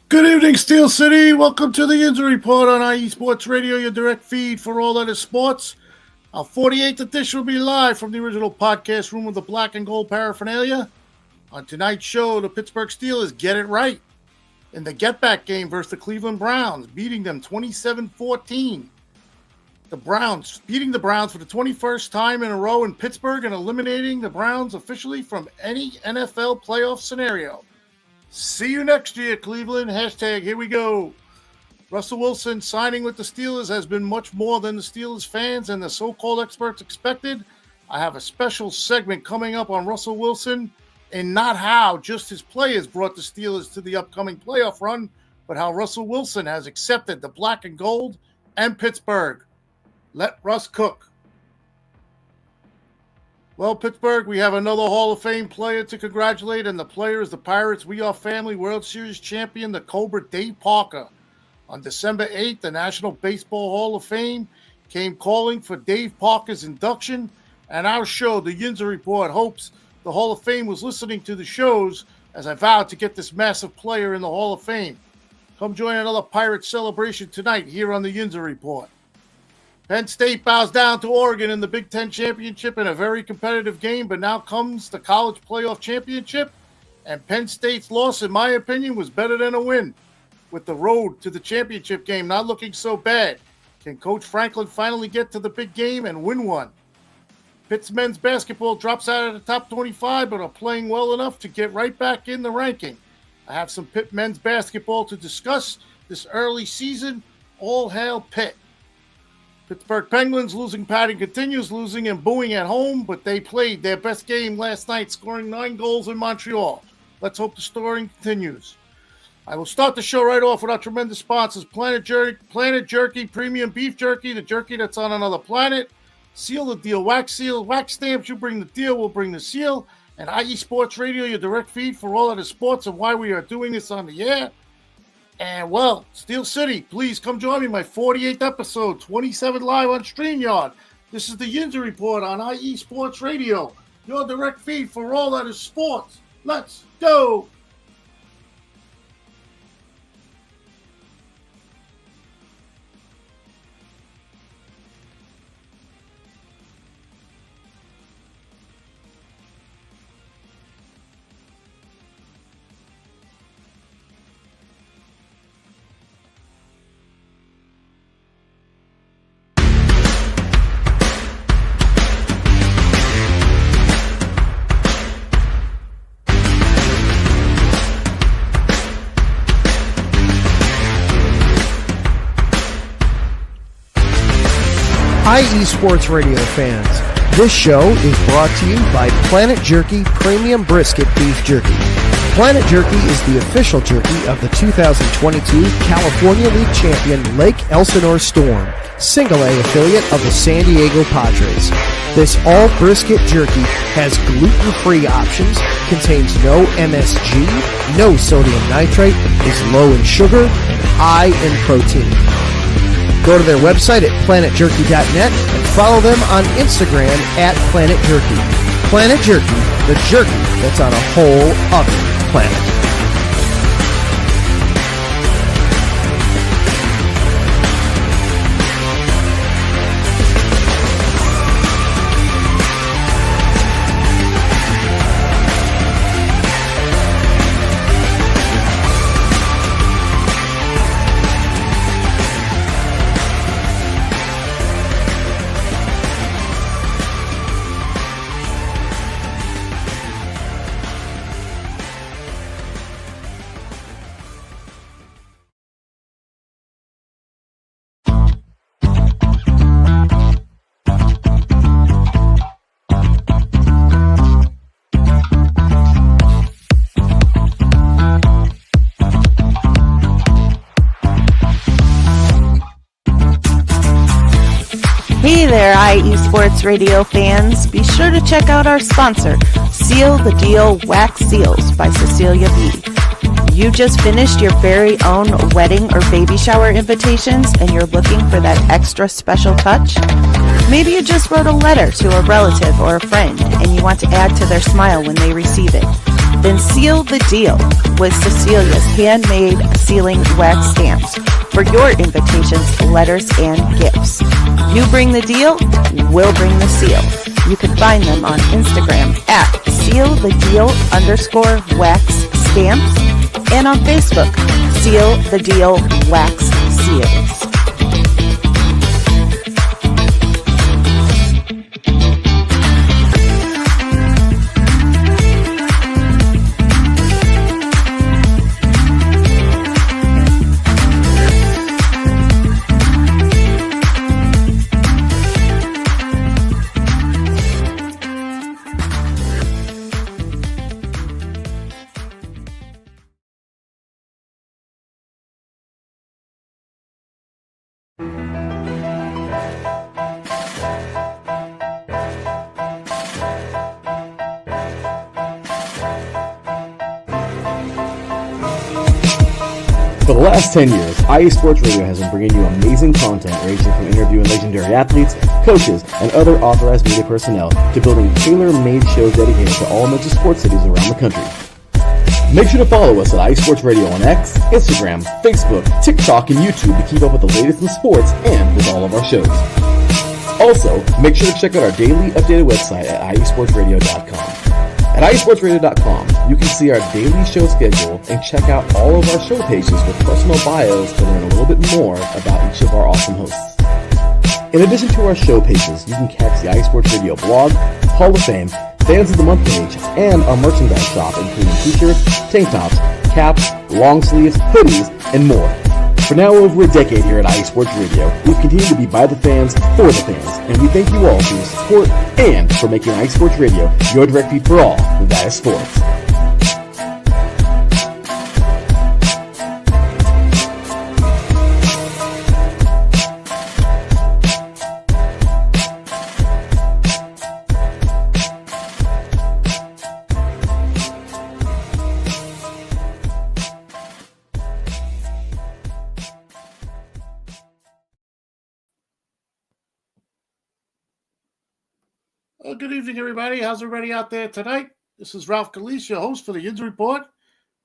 Good evening, Steel City. Welcome to the Yinzer Report on IE Sports Radio, your direct feed for all that is sports. Our 48th edition will be live from the original podcast room with the black and gold paraphernalia. On tonight's show, the Pittsburgh Steelers get it right in the get-back game versus the Cleveland Browns, beating them 27-14. The Browns beating the Browns for the 21st time in a row in Pittsburgh and eliminating the Browns officially from any NFL playoff scenario. See you next year, Cleveland. Hashtag here we go. Russell Wilson signing with the Steelers has been much more than the Steelers fans and the so-called experts expected. I have a special segment coming up on Russell Wilson and not how just his players brought the Steelers to the upcoming playoff run, but how Russell Wilson has accepted the black and gold and Pittsburgh. Let Russ cook. Well, Pittsburgh, we have another Hall of Fame player to congratulate, and the player is the Pirates' We Are Family World Series champion, the Cobra Dave Parker. On December 8th, the National Baseball Hall of Fame came calling for Dave Parker's induction, and our show, the Yinzer Report, hopes the Hall of Fame was listening to the shows as I vowed to get this massive player in the Hall of Fame. Come join another Pirates celebration tonight here on the Yinzer Report. Penn State bows down to Oregon in the Big Ten Championship in a very competitive game, but now comes the College Playoff Championship, and Penn State's loss, in my opinion, was better than a win. With the road to the championship game not looking so bad, can Coach Franklin finally get to the big game and win one? Pitt's men's basketball drops out of the top 25, but are playing well enough to get right back in the ranking. I have some Pitt men's basketball to discuss this early season. All hail Pitt. Pittsburgh Penguins losing pattern continues, losing and booing at home, but they played their best game last night, scoring 9 goals in Montreal. Let's hope the scoring continues. I will start the show right off with our tremendous sponsors, Planet Jerky, Premium Beef Jerky, the jerky that's on another planet. Seal the Deal, Wax Seal, Wax Stamps, you bring the deal, we'll bring the seal. And IE Sports Radio, your direct feed for all of the sports and why we are doing this on the air. And, well, Steel City, please come join me, my 48th episode, 27 live on StreamYard. This is the Yinzer Report on IE Sports Radio, your direct feed for all that is sports. Let's go! IE Sports Radio fans, this show is brought to you by Planet Jerky Premium Brisket Beef Jerky. Planet Jerky is the official jerky of the 2022 California League champion Lake Elsinore Storm, Single A affiliate of the San Diego Padres. This all brisket jerky has gluten-free options, contains no MSG, no sodium nitrate, is low in sugar, and high in protein. Go to their website at planetjerky.net and follow them on Instagram at Planet Jerky. Planet Jerky, the jerky that's on a whole other planet. Hey there, IE Sports Radio fans. Be sure to check out our sponsor, Seal the Deal Wax Seals by Cecilia B. You just finished your very own wedding or baby shower invitations and you're looking for that extra special touch? Maybe you just wrote a letter to a relative or a friend and you want to add to their smile when they receive it. Then seal the deal with Cecilia's handmade sealing wax stamps for your invitations, letters, and gifts. You bring the deal, we'll bring the seal. You can find them on Instagram at sealthedeal_wax stamps and on Facebook, Seal the Deal Wax Seals. For the last 10 years, IE Sports Radio has been bringing you amazing content ranging from interviewing legendary athletes, coaches, and other authorized media personnel to building tailor-made shows dedicated to all major sports cities around the country. Make sure to follow us at IE Sports Radio on X, Instagram, Facebook, TikTok, and YouTube to keep up with the latest in sports and with all of our shows. Also, make sure to check out our daily updated website at iesportsradio.com. At iesportsradio.com, you can see our daily show schedule and check out all of our show pages with personal bios to learn a little bit more about each of our awesome hosts. In addition to our show pages, you can catch the iSports Radio blog, Hall of Fame, Fans of the Month page, and our merchandise shop including t-shirts, tank tops, caps, long sleeves, hoodies, and more. For now over a decade here at IE Sports Radio, we've continued to be by the fans, for the fans, and we thank you all for your support and for making IE Sports Radio your direct feed for all that is sports. Well, good evening, everybody. How's everybody out there tonight? This is Ralph Calise, your host for the Yinzer Report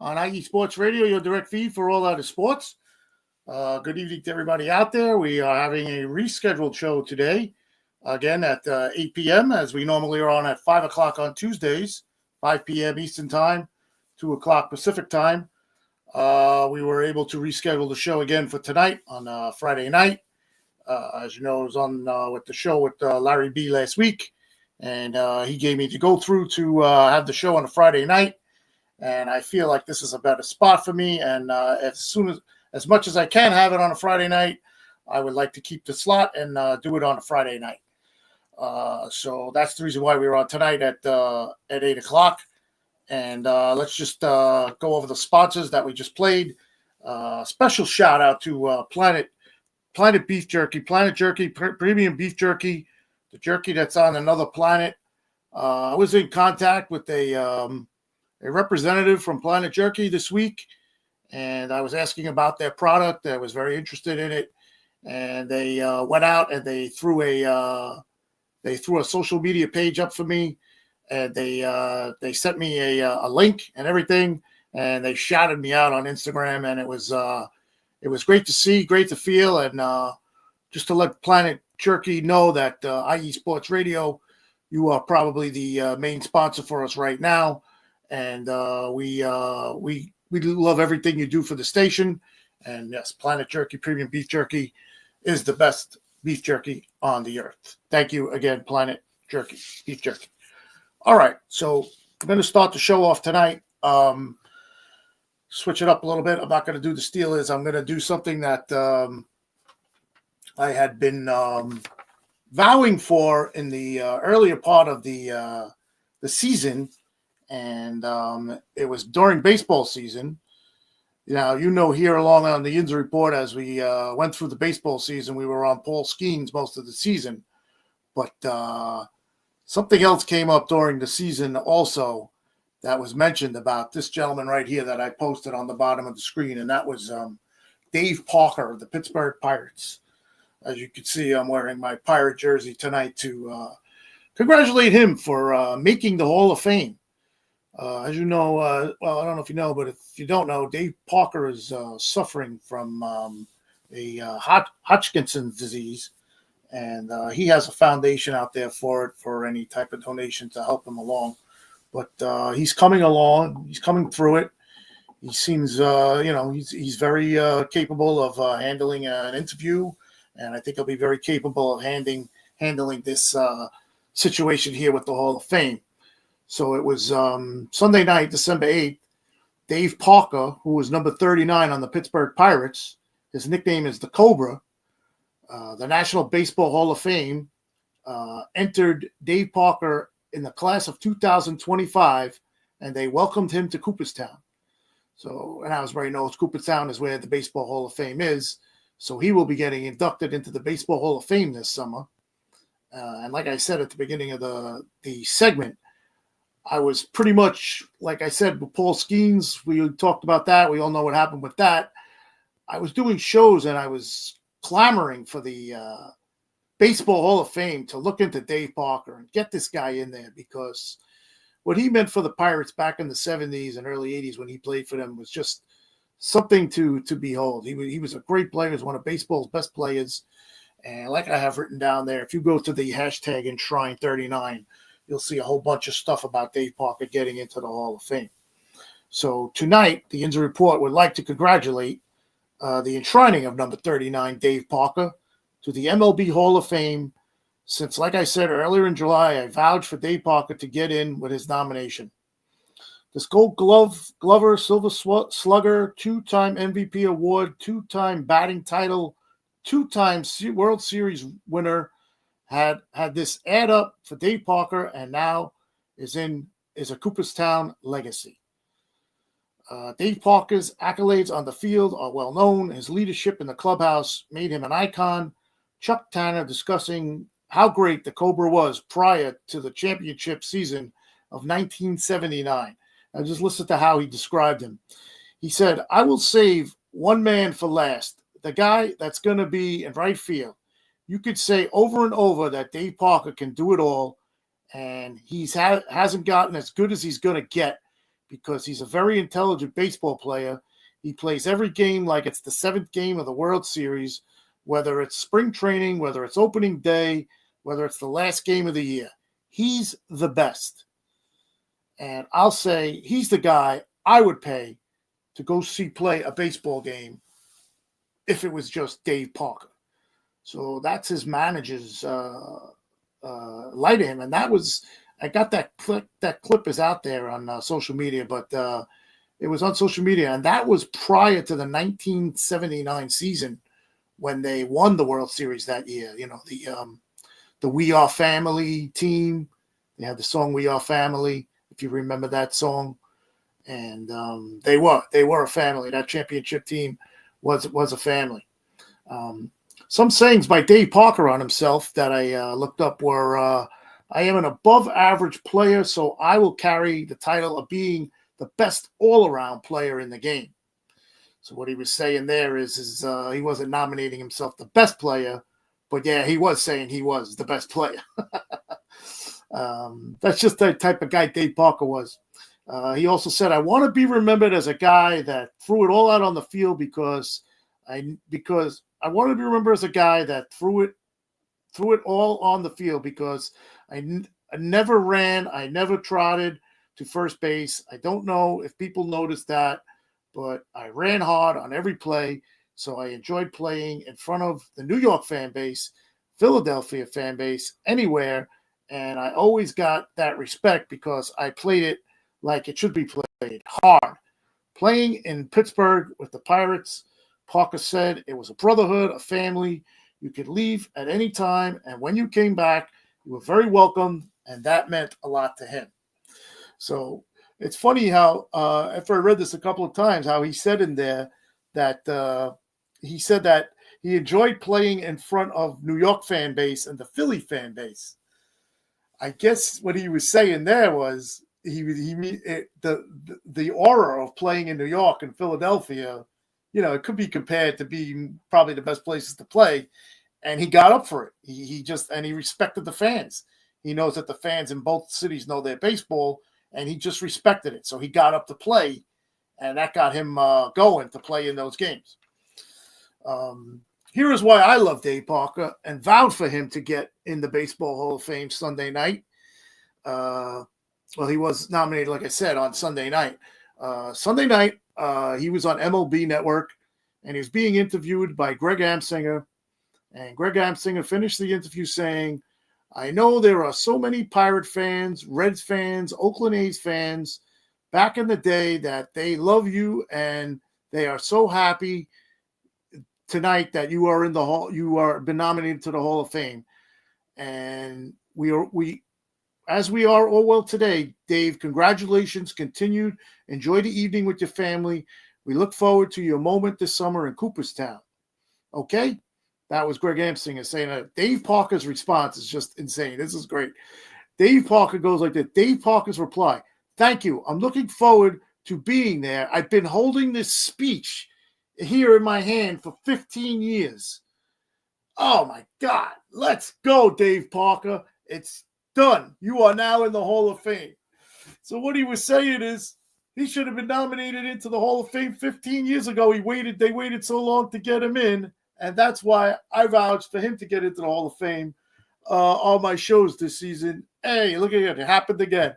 on IE Sports Radio, your direct feed for all out of sports. Good evening to everybody out there. We are having a rescheduled show today, again at 8 p.m., as we normally are on at 5 o'clock on Tuesdays, 5 p.m. Eastern Time, 2 o'clock Pacific Time. We were able to reschedule the show again for tonight on Friday night. As you know, I was on with the show with Larry B last week. And he gave me to go through to have the show on a Friday night. And I feel like this is a better spot for me. And as much as I can have it on a Friday night, I would like to keep the slot and do it on a Friday night. So that's the reason why we were on tonight at 8 o'clock. And let's just go over the sponsors that we just played. Special shout out to Planet Beef Jerky, Planet Jerky, Premium Beef Jerky. The jerky that's on another planet. I was in contact with a representative from Planet Jerky this week, and I was asking about their product. I was very interested in it, and they went out and they threw a social media page up for me, and they sent me a link and everything, and they shouted me out on Instagram, and it was great to see, great to feel, and just to let Planet Jerky know that IE Sports Radio, you are probably the main sponsor for us right now, and we love everything you do for the station. And yes, Planet Jerky Premium Beef Jerky is the best beef jerky on the earth. Thank you again, Planet Jerky Beef Jerky. All right, so I'm going to start the show off tonight. Switch it up a little bit. I'm not going to do the Steelers. I'm going to do something that I had been vowing for in the earlier part of the season, and it was during baseball season. Now, here along on the Yinzer Report, as we went through the baseball season, we were on Paul Skeens most of the season. But something else came up during the season also that was mentioned about this gentleman right here that I posted on the bottom of the screen, and that was Dave Parker of the Pittsburgh Pirates. As you can see, I'm wearing my Pirate jersey tonight to congratulate him for making the Hall of Fame. As you know, well, I don't know if you know, but if you don't know, Dave Parker is suffering from Hodgkin's disease, and he has a foundation out there for it, for any type of donation to help him along. But he's coming along. He's coming through it. He seems, he's very capable of handling an interview, and I think he'll be very capable of handling this situation here with the Hall of Fame. So it was Sunday night, December 8th. Dave Parker, who was number 39 on the Pittsburgh Pirates, his nickname is the Cobra, the National Baseball Hall of Fame, entered Dave Parker in the class of 2025, and they welcomed him to Cooperstown. So, and as everybody knows, Cooperstown is where the Baseball Hall of Fame is. So he will be getting inducted into the Baseball Hall of Fame this summer. And like I said at the beginning of the segment, I was pretty much, like I said, with Paul Skeens, we talked about that. We all know what happened with that. I was doing shows and I was clamoring for the Baseball Hall of Fame to look into Dave Parker and get this guy in there, because what he meant for the Pirates back in the 70s and early 80s when he played for them was just something to behold. He was a great player. He was one of baseball's best players. And like I have written down there, if you go to the hashtag Enshrine39, you'll see a whole bunch of stuff about Dave Parker getting into the Hall of Fame. So tonight, the Yinzer Report would like to congratulate the enshrining of number 39, Dave Parker, to the MLB Hall of Fame. Since, like I said earlier in July, I vouched for Dave Parker to get in with his nomination. This Gold Glover, Silver Slugger, two-time MVP award, two-time batting title, two-time World Series winner, had this add up for Dave Parker, and now is a Cooperstown legacy. Dave Parker's accolades on the field are well known. His leadership in the clubhouse made him an icon. Chuck Tanner discussing how great the Cobra was prior to the championship season of 1979. Now just listen to how he described him. He said, "I will save one man for last, the guy that's going to be in right field. You could say over and over that Dave Parker can do it all, and hasn't gotten as good as he's going to get because he's a very intelligent baseball player. He plays every game like it's the seventh game of the World Series, whether it's spring training, whether it's opening day, whether it's the last game of the year. He's the best. And I'll say he's the guy I would pay to go see play a baseball game if it was just Dave Parker." So that's his manager's light to him. And that was, I got that clip. That clip is out there on social media, but it was on social media. And that was prior to the 1979 season when they won the World Series that year. You know, the We Are Family team. They had the song We Are Family, if you remember that song. And they were a family. That championship team was a family. Some sayings by Dave Parker on himself that I looked up were, "I am an above-average player, so I will carry the title of being the best all-around player in the game." So what he was saying there is he wasn't nominating himself the best player, but yeah, he was saying he was the best player. That's just the type of guy Dave Parker was. He also said, "I want to be remembered as a guy that threw it all out on the field because I want to be remembered as a guy that threw it all on the field because I never ran, I never trotted to first base. I don't know if people noticed that, but I ran hard on every play, so I enjoyed playing in front of the New York fan base, Philadelphia fan base, anywhere, and I always got that respect because I played it like it should be played, hard. Playing in Pittsburgh with the Pirates," Parker said, "it was a brotherhood, a family. You could leave at any time, and when you came back, you were very welcome, and that meant a lot to him." So it's funny how, after I read this a couple of times, how he said in there that he said that he enjoyed playing in front of New York fan base and the Philly fan base. I guess what he was saying there was the aura of playing in New York and Philadelphia, you know, it could be compared to being probably the best places to play. And he got up for it. He respected the fans. He knows that the fans in both cities know their baseball, and he just respected it. So he got up to play, and that got him going to play in those games. Here is why I love Dave Parker and vowed for him to get in the Baseball Hall of Fame Sunday night. Well, he was nominated, like I said, on Sunday night. Sunday night, he was on MLB Network, and he was being interviewed by Greg Amsinger. And Greg Amsinger finished the interview saying, "I know there are so many Pirate fans, Reds fans, Oakland A's fans back in the day that they love you, and they are so happy tonight that you are in the hall. You are been nominated to the Hall of Fame, and as we are all well today. Dave, congratulations. Continued. Enjoy the evening with your family. We look forward to your moment this summer in Cooperstown." Okay, that was Greg Amsinger saying that. Dave Parker's response is just insane. This is great. Dave Parker goes like this. Dave Parker's reply: "Thank you. I'm looking forward to being there. I've been holding this speech here in my hand for 15 years. Oh, my God. Let's go, Dave Parker. It's done. You are now in the Hall of Fame." So what he was saying is he should have been nominated into the Hall of Fame 15 years ago. They waited so long to get him in, and that's why I vouched for him to get into the Hall of Fame on my shows this season. Hey, look at it. It happened again.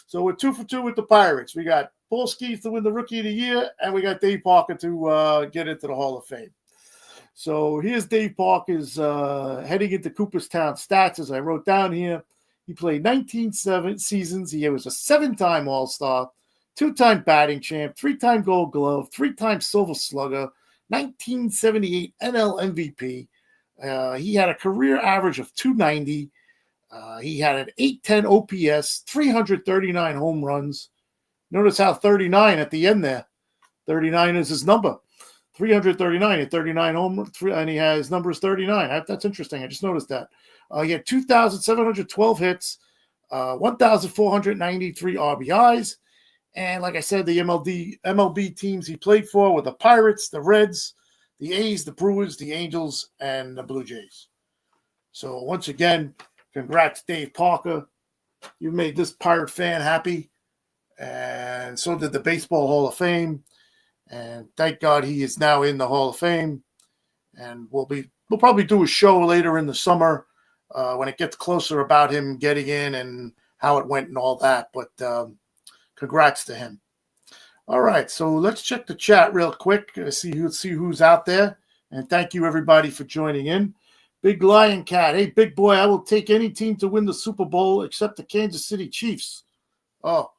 So we're 2 for 2 with the Pirates. We got Paul Skeens to win the Rookie of the Year, and we got Dave Parker to get into the Hall of Fame. So here's Dave Parker's heading into Cooperstown stats, as I wrote down here. He played 19 seasons. He was a 7-time All-Star, 2-time batting champ, 3-time Gold Glove, 3-time Silver Slugger, 1978 NL MVP. He had a career average of 290. He had an 810 OPS, 339 home runs. Notice how 39 at the end there. 39 is his number. 339 at 39 home, and he has numbers 39. That's interesting. I just noticed that. He had 2,712 hits, 1,493 RBIs, and like I said, the MLB teams he played for were the Pirates, the Reds, the A's, the Brewers, the Angels, and the Blue Jays. So once again, congrats, Dave Parker. You made this Pirate fan happy, and so did the Baseball Hall of Fame. And thank God he is now in the Hall of Fame. And we'll probably do a show later in the summer when it gets closer about him getting in and how it went and all that. But congrats to him. All right, so let's check the chat real quick, see who's out there. And thank you, everybody, for joining in. Big Lion Cat. Hey, big boy, I will take any team to win the Super Bowl except the Kansas City Chiefs. Oh,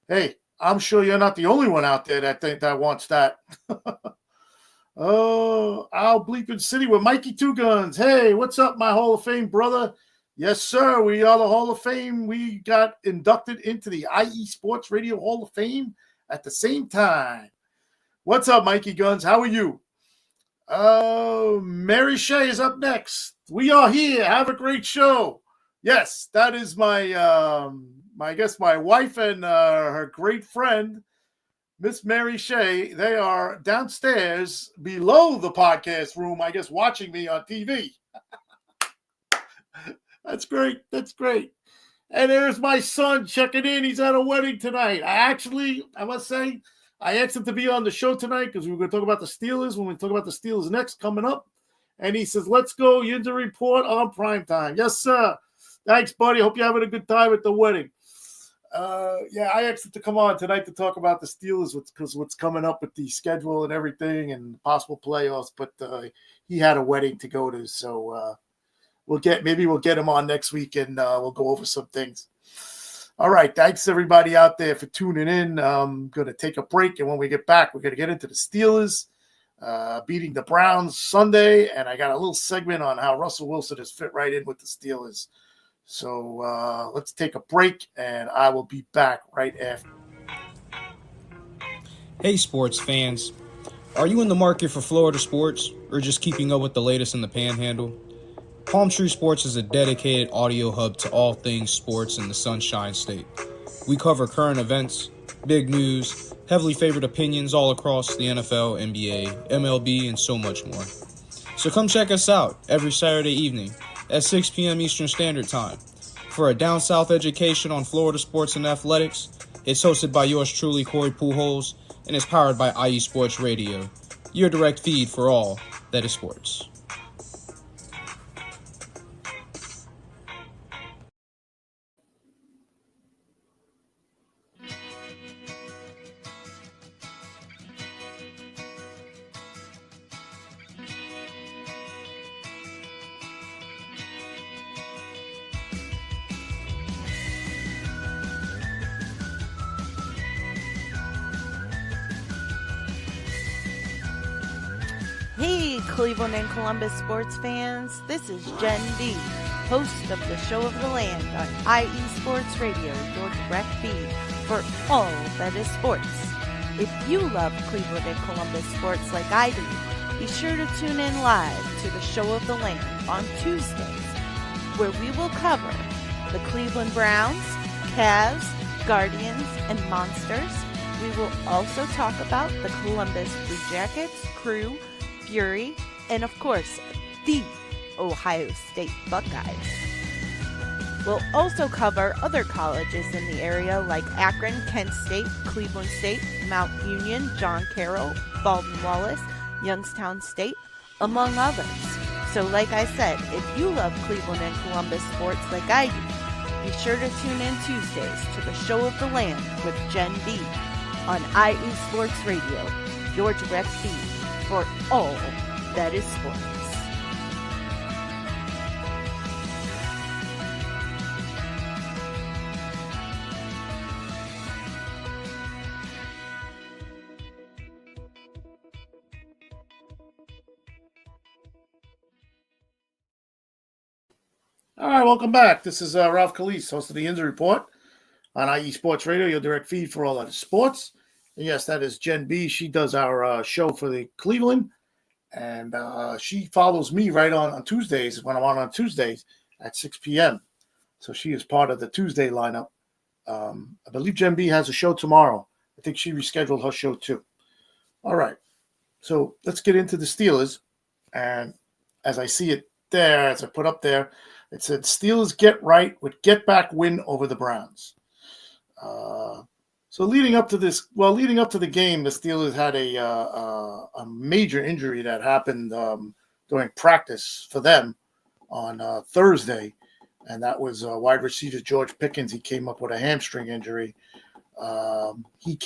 hey. I'm sure you're not the only one out there that wants that. Oh, Al Bleeping City with Mikey Two Guns. Hey, what's up, my Hall of Fame brother? Yes, sir. We are the Hall of Fame. We got inducted into the IE Sports Radio Hall of Fame at the same time. What's up, Mikey Guns? How are you? Mary Shea is up next. We are here. Have a great show. Yes, that is my my wife and her great friend, Miss Mary Shea. They are downstairs below the podcast room, I guess, watching me on TV. That's great. That's great. And there's my son checking in. He's at a wedding tonight. I must say, I asked him to be on the show tonight because we were going to talk about the Steelers when we talk about the Steelers next coming up. And he says, let's go, Yinzer Report on primetime. Yes, sir. Thanks, buddy. Hope you're having a good time at the wedding. I asked him to come on tonight to talk about the Steelers because what's coming up with the schedule and everything and possible playoffs. But he had a wedding to go to, so we'll get him on next week and we'll go over some things. All right, thanks everybody out there for tuning in. I'm going to take a break, and when we get back, we're going to get into the Steelers beating the Browns Sunday, and I got a little segment on how Russell Wilson has fit right in with the Steelers. So let's take a break, and I will be back right after. Hey, sports fans. Are you in the market for Florida sports or just keeping up with the latest in the Panhandle? Palm Tree Sports is a dedicated audio hub to all things sports in the Sunshine State. We cover current events, big news, heavily favored opinions all across the NFL, NBA, MLB, and so much more. So come check us out every Saturday evening at 6 p.m. Eastern Standard Time for a down south education on Florida sports and athletics. It's hosted by yours truly, Corey Pujols, and is powered by IE Sports Radio, your direct feed for all that is sports. Hey, Cleveland and Columbus sports fans. This is Jen B, host of the Show of the Land on IE Sports Radio, your direct feed for all that is sports. If you love Cleveland and Columbus sports like I do, be sure to tune in live to the Show of the Land on Tuesdays, where we will cover the Cleveland Browns, Cavs, Guardians, and Monsters. We will also talk about the Columbus Blue Jackets, Crew, Fury, and of course, the Ohio State Buckeyes. We'll also cover other colleges in the area like Akron, Kent State, Cleveland State, Mount Union, John Carroll, Baldwin Wallace, Youngstown State, among others. So like I said, if you love Cleveland and Columbus sports like I do, be sure to tune in Tuesdays to the Show of the Land with Jen B on IE Sports Radio, your direct feed for all that is sports. All right, welcome back. This is Ralph Calise, host of the Yinzer Report on IE Sports Radio, your direct feed for all that is sports. And yes, that is Jen B. She does our show for the Cleveland, and she follows me right on Tuesdays when I'm on Tuesdays at 6 p.m. So she is part of the Tuesday lineup. I believe Jen B has a show tomorrow. I think she rescheduled her show too. All right, so let's get into the Steelers. And as I see it there, as I put up there, it said Steelers get right with get back win over the Browns. So leading up to the game, the Steelers had a major injury that happened during practice for them on Thursday, and that was wide receiver George Pickens. He came up with a hamstring injury. He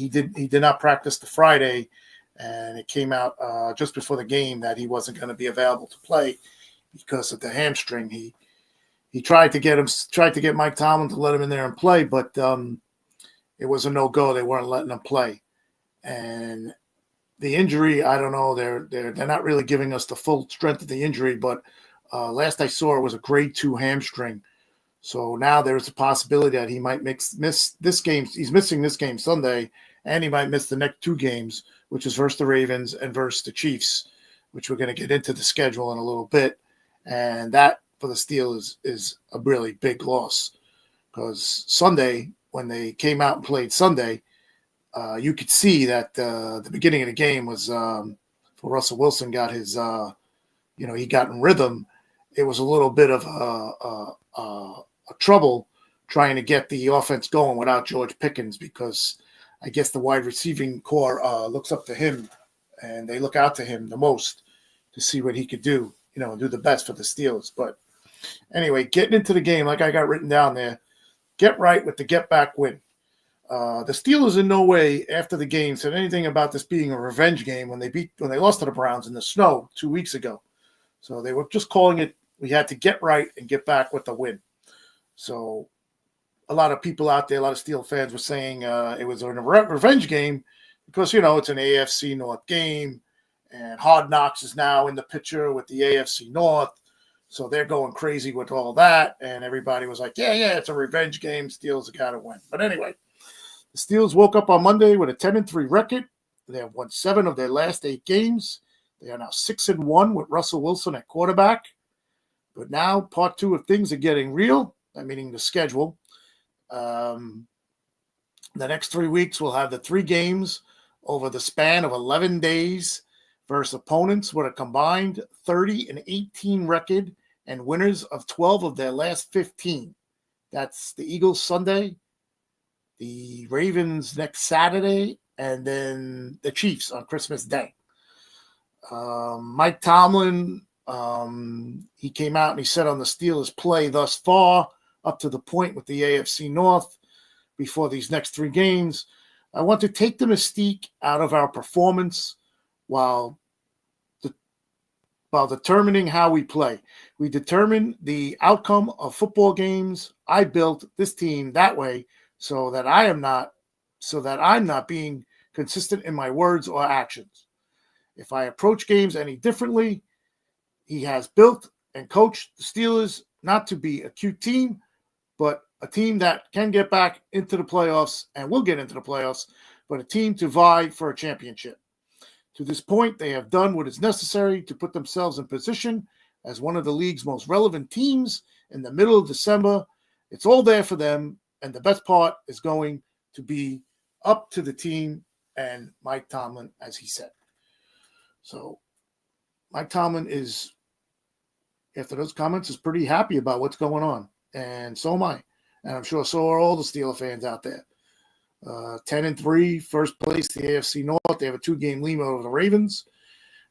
did not practice the Friday, and it came out just before the game that he wasn't going to be available to play because of the hamstring. He tried to get Mike Tomlin to let him in there and play, but it was a no-go. They weren't letting him play. And the injury, I don't know. They're not really giving us the full strength of the injury, but last I saw it was a grade 2 hamstring. So now there's a possibility that he might miss this game. He's missing this game Sunday, and he might miss the next 2 games, which is versus the Ravens and versus the Chiefs, which we're going to get into the schedule in a little bit. And that for the Steelers is a really big loss because Sunday, when they came out and played Sunday, you could see that the beginning of the game was for Russell Wilson got his, he got in rhythm. It was a little bit of a trouble trying to get the offense going without George Pickens because I guess the wide receiving core looks up to him and they look out to him the most to see what he could do, and do the best for the Steelers. But anyway, getting into the game, like I got written down there, get right with the get-back win. The Steelers in no way after the game said anything about this being a revenge game when they lost to the Browns in the snow 2 weeks ago. So they were just calling it, we had to get right and get back with the win. So a lot of people out there, a lot of Steel fans were saying it was a revenge game because, it's an AFC North game and Hard Knocks is now in the picture with the AFC North. So they're going crazy with all that. And everybody was like, yeah, it's a revenge game. Steelers have got to win. But anyway, the Steelers woke up on Monday with a 10-3 record. They have won 7 of their last 8 games. They are now 6-1 with Russell Wilson at quarterback. But now part 2 of things are getting real, meaning the schedule. The next 3 weeks, we'll have the 3 games over the span of 11 days versus opponents with a combined 30-18 record and winners of 12 of their last 15. That's the Eagles Sunday, the Ravens next Saturday, and then the Chiefs on Christmas Day. Mike Tomlin, he came out and he said on the Steelers' play thus far, up to the point with the AFC North, before these next 3 games, I want to take the mystique out of our performance while determining how we play. We determine the outcome of football games. I built this team that way so that I'm not being consistent in my words or actions. If I approach games any differently, he has built and coached the Steelers not to be a cute team, but a team that can get back into the playoffs and will get into the playoffs, but a team to vie for a championship. To this point, they have done what is necessary to put themselves in position as one of the league's most relevant teams in the middle of December. It's all there for them, and the best part is going to be up to the team and Mike Tomlin, as he said. So Mike Tomlin is, after those comments, is pretty happy about what's going on, and so am I. And I'm sure so are all the Steeler fans out there. 10-3, first place, the AFC North. They have a 2-game lead over the Ravens.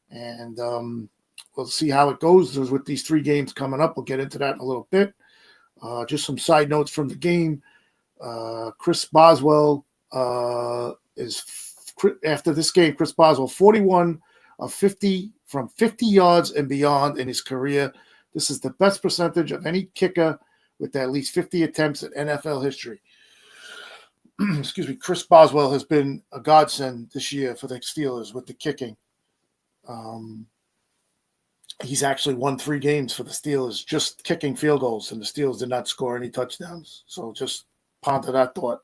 And we'll see how it goes with these 3 games coming up. We'll get into that in a little bit. Just some side notes from the game. Chris Boswell after this game, Chris Boswell, 41 of 50 from 50 yards and beyond in his career. This is the best percentage of any kicker with at least 50 attempts in NFL history. Excuse me. Chris Boswell has been a godsend this year for the Steelers with the kicking. He's actually won 3 games for the Steelers just kicking field goals, and the Steelers did not score any touchdowns. So just ponder that thought.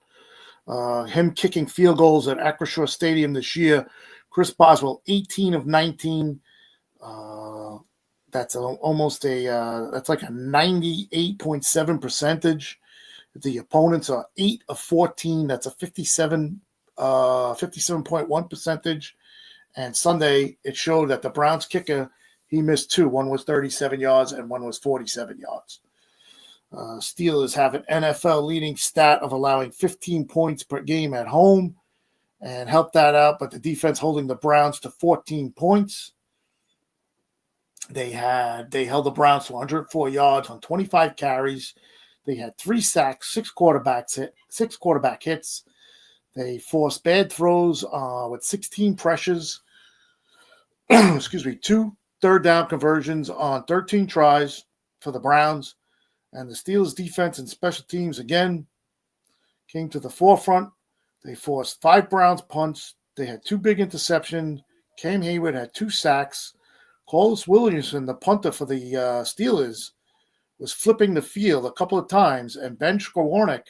Him kicking field goals at Acrisure Stadium this year, Chris Boswell, 18 of 19. That's almost that's like a 98.7 percentage. The opponents are 8 of 14. That's a 57.1 percentage. And Sunday, it showed that the Browns kicker, he missed 2. One was 37 yards and one was 47 yards. Steelers have an NFL leading stat of allowing 15 points per game at home and helped that out, but the defense holding the Browns to 14 points. They held the Browns to 104 yards on 25 carries. They had 3 sacks, 6 quarterback hits. They forced bad throws with 16 pressures. 2 third down conversions on 13 tries for the Browns. And the Steelers' defense and special teams again came to the forefront. They forced 5 Browns punts. They had 2 big interceptions. Cam Hayward had 2 sacks. Carlos Williamson, the punter for the Steelers, was flipping the field a couple of times, and Ben Skowronek,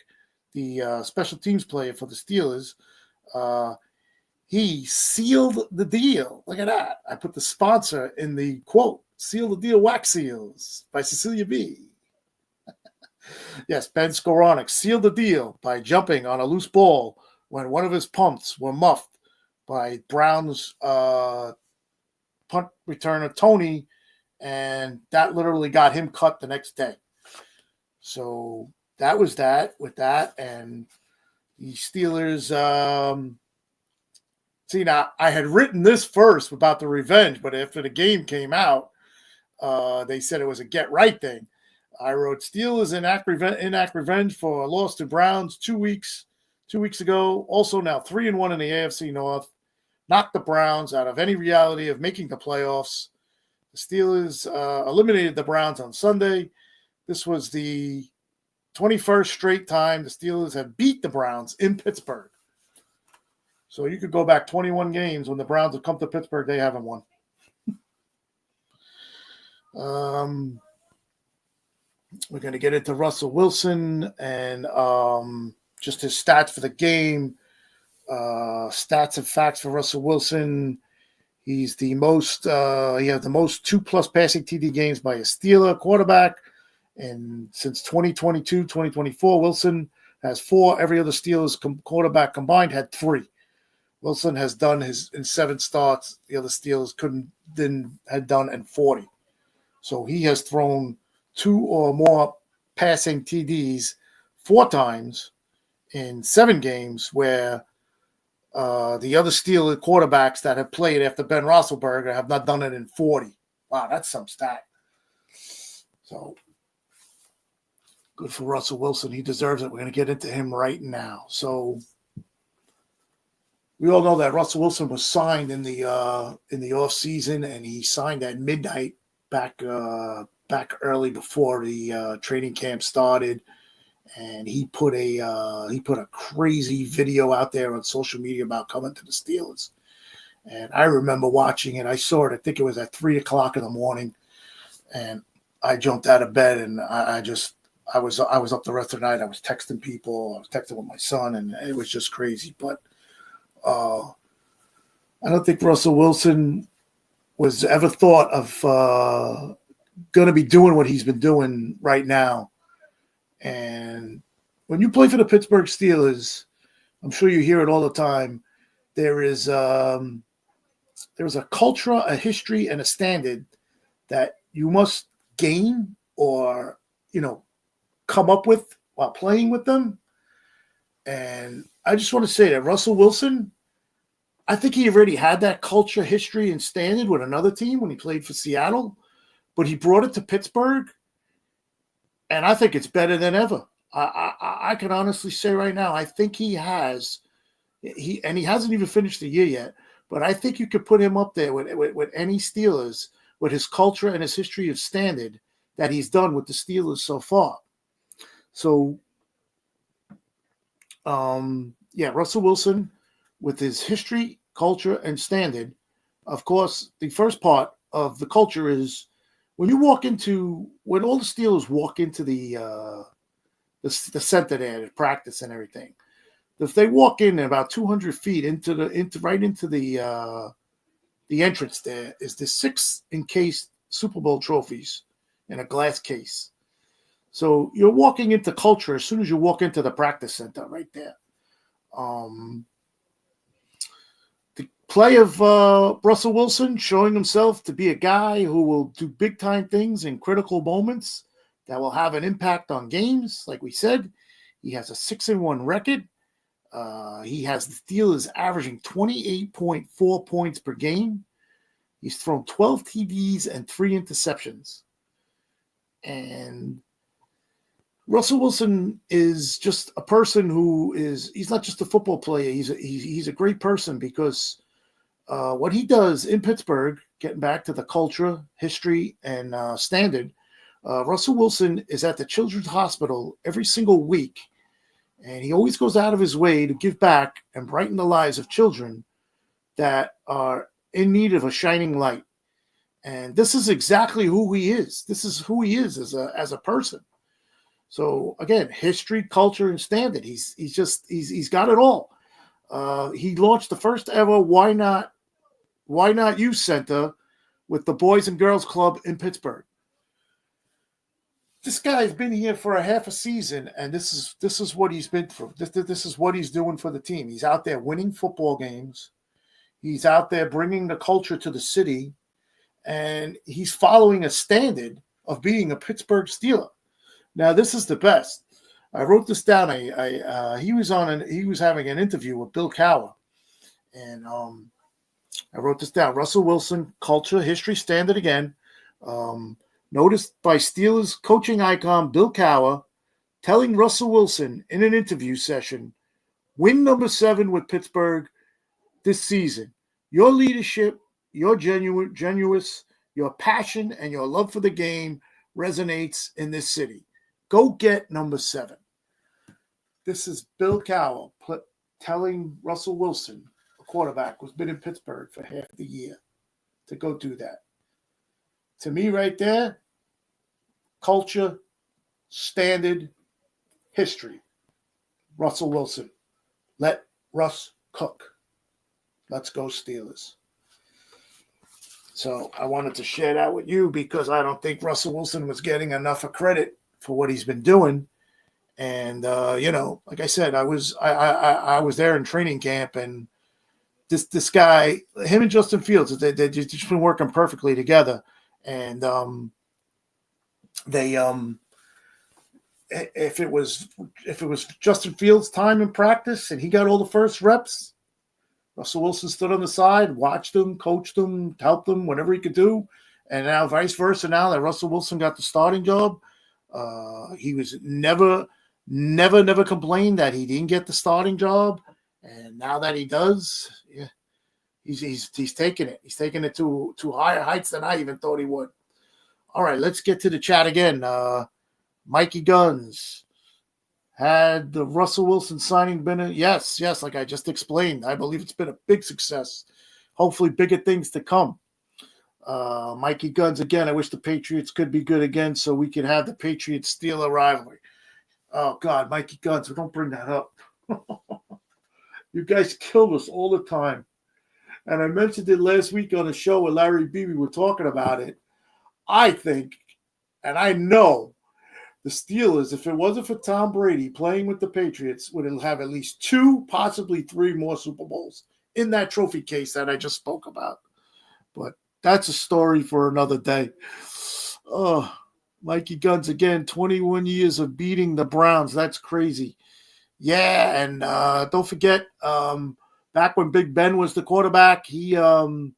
the special teams player for the Steelers, he sealed the deal. Look at that. I put the sponsor in the quote, "Seal the deal, wax seals" by Cecilia B. Yes, Ben Skowronek sealed the deal by jumping on a loose ball when one of his punts were muffed by Browns punt returner Tony, and that literally got him cut the next day. So that was that with that. And the Steelers, see, now I had written this first about the revenge, but after the game came out, they said it was a get right thing. I wrote Steelers enact revenge for a loss to Browns 2 weeks ago. Also now 3-1 in the AFC North. Knocked the Browns out of any reality of making the playoffs. The Steelers eliminated the Browns on Sunday. This was the 21st straight time the Steelers have beat the Browns in Pittsburgh. So you could go back 21 games when the Browns have come to Pittsburgh, they haven't won. We're going to get into Russell Wilson and just his stats for the game. Stats and facts for Russell Wilson. He's the most, he has the most 2+ passing TD games by a Steeler quarterback. And since 2022-2024, Wilson has 4. Every other Steelers quarterback combined had 3. Wilson has done his in 7 starts. The other Steelers had done in 40. So he has thrown 2 or more passing TDs 4 times in 7 games, where the other Steelers quarterbacks that have played after Ben Roethlisberger have not done it in 40. Wow, that's some stat. So good for Russell Wilson. He deserves it. We're going to get into him right now. So we all know that Russell Wilson was signed in the offseason, and he signed at midnight back early before the training camp started. And he put a crazy video out there on social media about coming to the Steelers. And I remember watching it. I saw it. I think it was at 3:00 in the morning, and I jumped out of bed, and I was up the rest of the night. I was texting people. I was texting with my son, and it was just crazy. But I don't think Russell Wilson was ever thought of going to be doing what he's been doing right now. And when you play for the Pittsburgh Steelers, I'm sure you hear it all the time. There's a culture, a history, and a standard that you must gain or, come up with while playing with them. And I just want to say that Russell Wilson, I think he already had that culture, history, and standard with another team when he played for Seattle, but he brought it to Pittsburgh, and I think it's better than ever. I can honestly say right now, I think he hasn't even finished the year yet, but I think you could put him up there with any Steelers, with his culture and his history of standard that he's done with the Steelers so far. So, Russell Wilson, with his history, culture, and standard. Of course, the first part of the culture is when all the Steelers walk into the center there to practice and everything. If they walk in about 200 feet into the entrance, there is the 6 encased Super Bowl trophies in a glass case. So you're walking into culture as soon as you walk into the practice center right there. The play of Russell Wilson showing himself to be a guy who will do big-time things in critical moments that will have an impact on games. Like we said, he has a 6-1 record. He has the Steelers averaging 28.4 points per game. He's thrown 12 TDs and 3 interceptions. And Russell Wilson is just a person he's not just a football player. He's a great person because what he does in Pittsburgh, getting back to the culture, history, and standard, Russell Wilson is at the Children's Hospital every single week, and he always goes out of his way to give back and brighten the lives of children that are in need of a shining light. And this is exactly who he is. This is who he is as a person. So again, history, culture, and standard. He's got it all. He launched the first ever Why Not Youth Center with the Boys and Girls Club in Pittsburgh. This guy's been here for a half a season, and this is what he's been for. This is what he's doing for the team. He's out there winning football games. He's out there bringing the culture to the city, and he's following a standard of being a Pittsburgh Steeler. Now, this is the best. I wrote this down. He was having an interview with Bill Cowher, and I wrote this down. Russell Wilson, culture, history, standard again. Noticed by Steelers coaching icon Bill Cowher telling Russell Wilson in an interview session, win number 7 with Pittsburgh this season. Your leadership, your genuineness, your passion, and your love for the game resonates in this city. Go get number 7. This is Bill Cowher telling Russell Wilson, a quarterback who's been in Pittsburgh for half the year, to go do that. To me right there, culture, standard, history. Russell Wilson. Let Russ cook. Let's go Steelers. So I wanted to share that with you because I don't think Russell Wilson was getting enough of credit for what he's been doing. And, like I said, I was there in training camp, and this guy, him and Justin Fields, they've just been working perfectly together. And they if it was Justin Fields' time in practice and he got all the first reps, Russell Wilson stood on the side, watched him, coached him, helped him, whatever he could do. And now vice versa, now that Russell Wilson got the starting job, he was never complained that he didn't get the starting job. And now that he does, yeah, he's taking it. He's taking it to higher heights than I even thought he would. All right, let's get to the chat again. Mikey Guns. Had the Russell Wilson signing been a yes, like I just explained. I believe it's been a big success. Hopefully bigger things to come. Mikey Guns again. I wish the Patriots could be good again so we could have the Patriots-Steelers rivalry. Oh, God, Mikey Guns, don't bring that up. You guys kill us all the time. And I mentioned it last week on a show with Larry B. We were talking about it. I think, and I know, the Steelers, if it wasn't for Tom Brady playing with the Patriots, would have at least 2, possibly 3 more Super Bowls in that trophy case that I just spoke about. But that's a story for another day. Oh, Mikey Guns again, 21 years of beating the Browns. That's crazy. Yeah, and don't forget, back when Big Ben was the quarterback, he only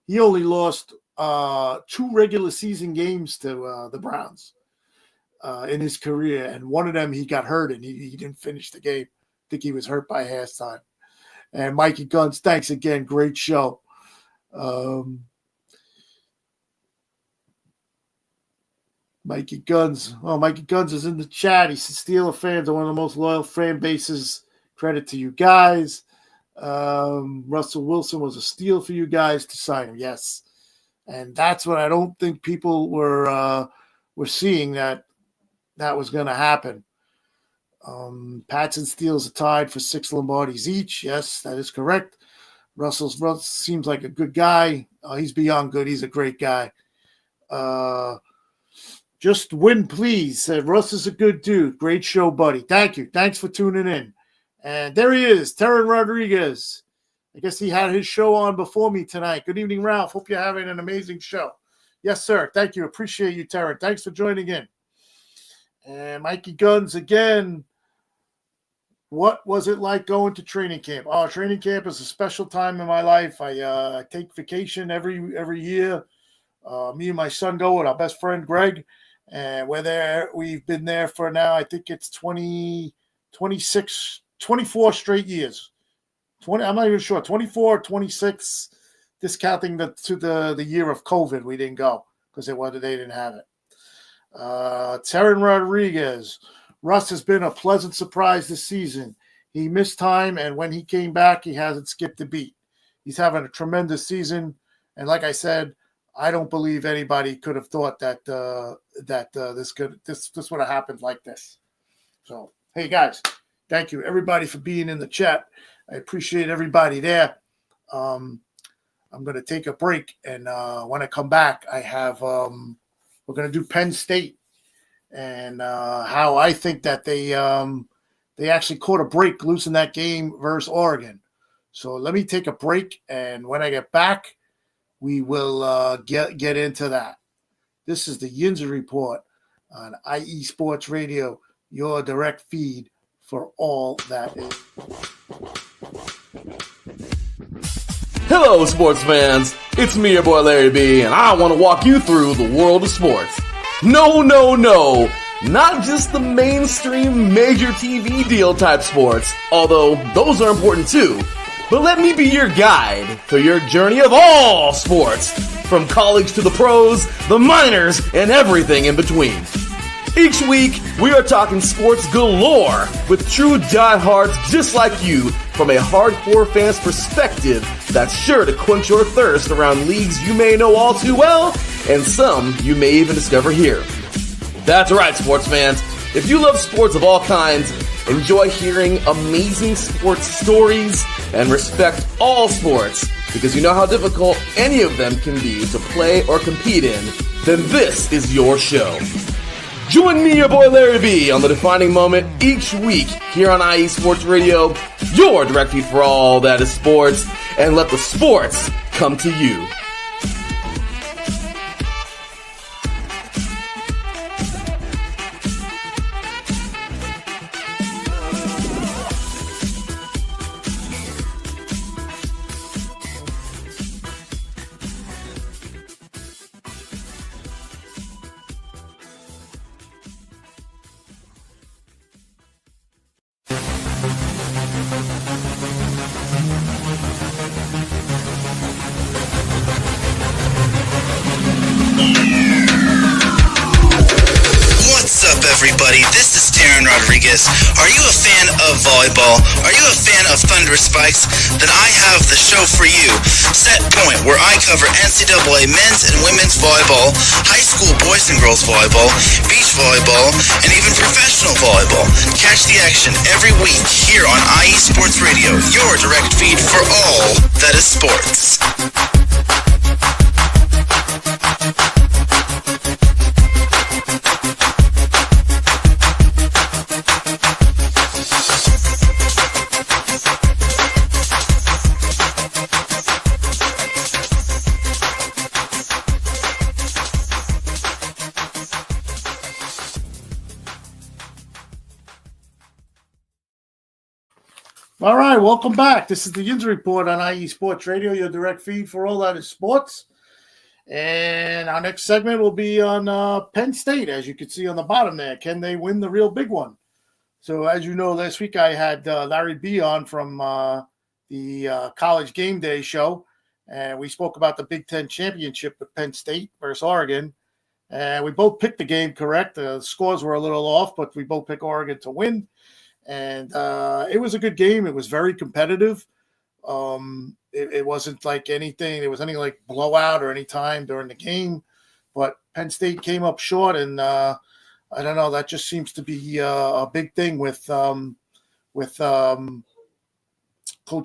lost 2 regular season games to the Browns in his career, and one of them he got hurt and he didn't finish the game. I think he was hurt by halftime. And Mikey Guns, thanks again. Great show. Mikey Guns. Oh, Mikey Guns is in the chat. He says Steeler fans are one of the most loyal fan bases. Credit to you guys. Russell Wilson was a steal for you guys to sign him. Yes. And that's what I don't think people were seeing that was going to happen. Pats and Steelers are tied for 6 Lombardis each. Yes, that is correct. Russell seems like a good guy. He's beyond good. He's a great guy. Just win, please. Said Russ is a good dude. Great show, buddy. Thank you. Thanks for tuning in. And there he is, Terran Rodriguez. I guess he had his show on before me tonight. Good evening, Ralph. Hope you're having an amazing show. Yes, sir. Thank you. Appreciate you, Terran. Thanks for joining in. And Mikey Guns again. What was it like going to training camp? Oh, training camp is a special time in my life. I take vacation every year. Me and my son go with our best friend, Greg. And we're there. We've been there for now, I think it's 24 straight years. 20. I'm not even sure. 24, 26, discounting the year of COVID. We didn't go because they didn't have it. Terran Rodriguez. Russ has been a pleasant surprise this season. He missed time, and when he came back, he hasn't skipped a beat. He's having a tremendous season, and like I said, I don't believe anybody could have thought that this would have happened like this. So, hey guys, thank you everybody for being in the chat. I appreciate everybody there. I'm going to take a break, and when I come back, I have we're going to do Penn State and how I think that they actually caught a break losing that game versus Oregon. So let me take a break, and when I get back, we will get into that. This is the Yinzer Report on IE Sports Radio, your direct feed for all that is. Hello, sports fans. It's me, your boy Larry B, and I want to walk you through the world of sports. No, not just the mainstream major TV deal type sports, although those are important too. But let me be your guide through your journey of all sports, from college to the pros, the minors, and everything in between. Each week, we are talking sports galore with true diehards just like you from a hardcore fan's perspective that's sure to quench your thirst around leagues you may know all too well and some you may even discover here. That's right, sports fans. If you love sports of all kinds, enjoy hearing amazing sports stories, and respect all sports because you know how difficult any of them can be to play or compete in, then this is your show. Join me, your boy Larry B, on the defining moment each week here on IE Sports Radio, your direct feed for all that is sports, and let the sports come to you. everybody. This is Darren Rodriguez. Are you a fan of volleyball? Are you a fan of Thunder Spikes? Then I have the show for you. Set Point, where I cover NCAA men's and women's volleyball, high school boys and girls volleyball, beach volleyball, and even professional volleyball. Catch the action every week here on IE Sports Radio, your direct feed for all that is sports. All right, welcome back. This is the Yinzer Report on IE Sports Radio, your direct feed for all that is sports. And our next segment will be on Penn State, as you can see on the bottom there. Can they win the real big one? So, as you know, last week I had Larry B on from the College Game Day show, and we spoke about the Big Ten Championship with Penn State versus Oregon. And we both picked the game correct. The scores were a little off, but we both picked Oregon to win. And it was a good game. It was very competitive. It wasn't like anything. There was any like blowout or any time during the game. But Penn State came up short, and I don't know. That just seems to be a big thing with Coach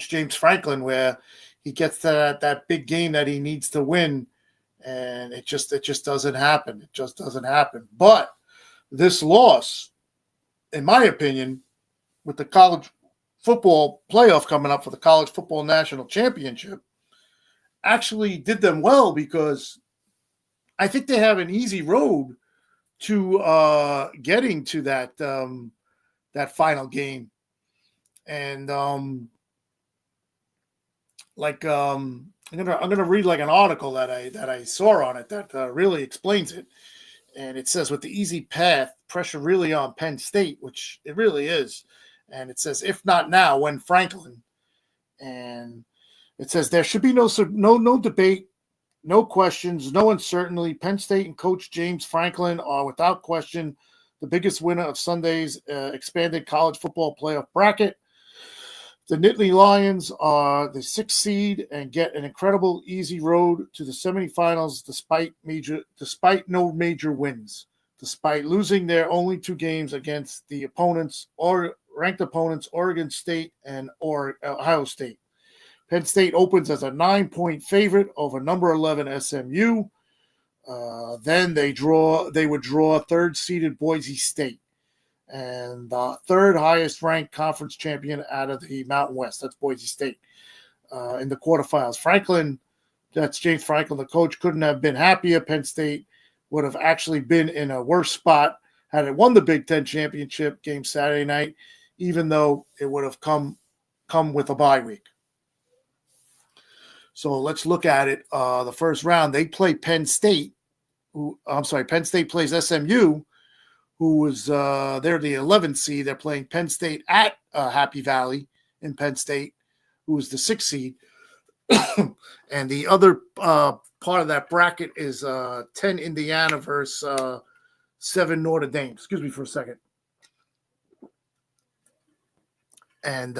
James Franklin, where he gets to that big game that he needs to win, and it just doesn't happen. It just doesn't happen. But this loss, in my opinion, with the college football playoff coming up for the college football national championship, actually did them well, because I think they have an easy road to getting to that final game. And I'm gonna read like an article that I saw on it that really explains it. And it says, with the easy path, pressure really on Penn State, which it really is. And it says, if not now, when Franklin. And it says, there should be no debate, no questions, no uncertainty. Penn State and Coach James Franklin are without question the biggest winner of Sunday's expanded college football playoff bracket. The Nittany Lions are the 6th seed and get an incredible easy road to the semifinals despite no major wins, despite losing their only 2 games against the ranked opponents, Oregon State and Ohio State. Penn State opens as a 9-point favorite over number 11 SMU. Then they would draw third-seeded Boise State, and the third highest-ranked conference champion out of the Mountain West. That's Boise State in the quarterfinals. Franklin, that's James Franklin, the coach, couldn't have been happier. Penn State would have actually been in a worse spot had it won the Big Ten championship game Saturday night, even though it would have come with a bye week. So let's look at it. The first round, they play Penn State. Penn State plays SMU, who was they're the 11th seed. They're playing Penn State at Happy Valley in Penn State, who is the 6th seed. And the other part of that bracket is 10 Indiana versus 7 Notre Dame. Excuse me for a second. And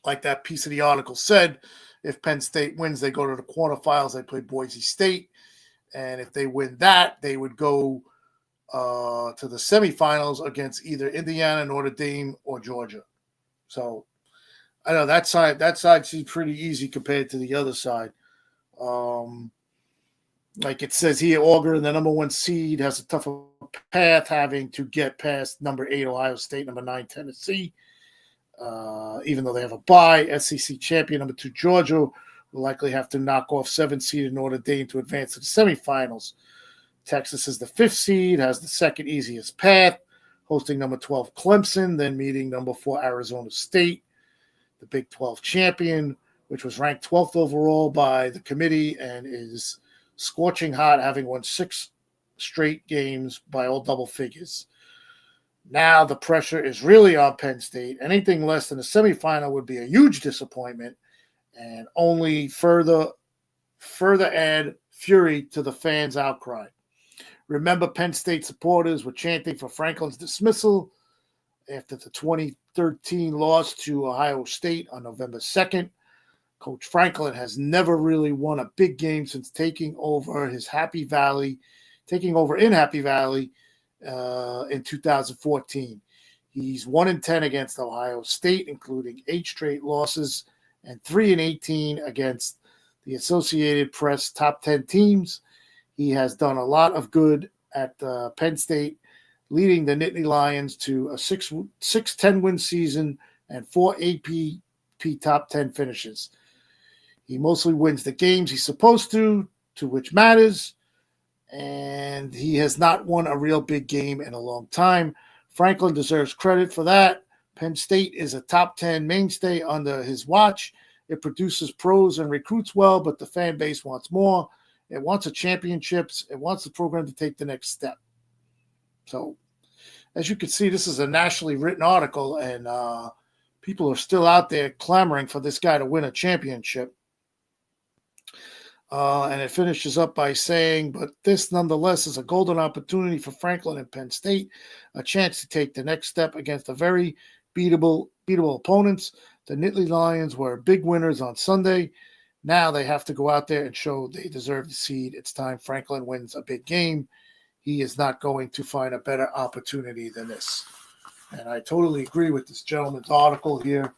like that piece of the article said, if Penn State wins, they go to the quarterfinals. They play Boise State. And if they win that, they would go to the semifinals against either Indiana, Notre Dame, or Georgia. So I know that side seems pretty easy compared to the other side. Like it says here, Auburn, the number 1 seed, has a tougher path, having to get past number 8 Ohio State, number 9 Tennessee. Even though they have a bye, SEC champion number 2 Georgia will likely have to knock off 7th-seeded Notre Dame to advance to the semifinals. Texas is the 5th seed, has the second easiest path, hosting number 12 Clemson, then meeting number 4 Arizona State. The Big 12 champion, which was ranked 12th overall by the committee and is scorching hot, having won 6 straight games by all double figures. Now the pressure is really on Penn State. Anything less than a semifinal would be a huge disappointment and only further add fury to the fans' outcry. Remember, Penn State supporters were chanting for Franklin's dismissal after the 2013 loss to Ohio State on November 2nd. Coach Franklin has never really won a big game since taking over in Happy Valley in 2014. He's 1-10 against Ohio State, including 8 straight losses, and 3-18 against the Associated Press top 10 teams. He has done a lot of good at Penn State, leading the Nittany Lions to a 6-10 win season and 4 AP top 10 finishes. He mostly wins the games he's supposed to which matters, and he has not won a real big game in a long time. Franklin deserves credit for that. Penn State is a top 10 mainstay under his watch. It produces pros and recruits well, but the fan base wants more. It wants a championships. It wants the program to take the next step. So, as you can see, this is a nationally written article, and people are still out there clamoring for this guy to win a championship. And it finishes up by saying, but this nonetheless is a golden opportunity for Franklin and Penn State, a chance to take the next step against the very beatable opponents. The Nittany Lions were big winners on Sunday. Now they have to go out there and show they deserve the seed. It's time Franklin wins a big game. He is not going to find a better opportunity than this. And I totally agree with this gentleman's article here.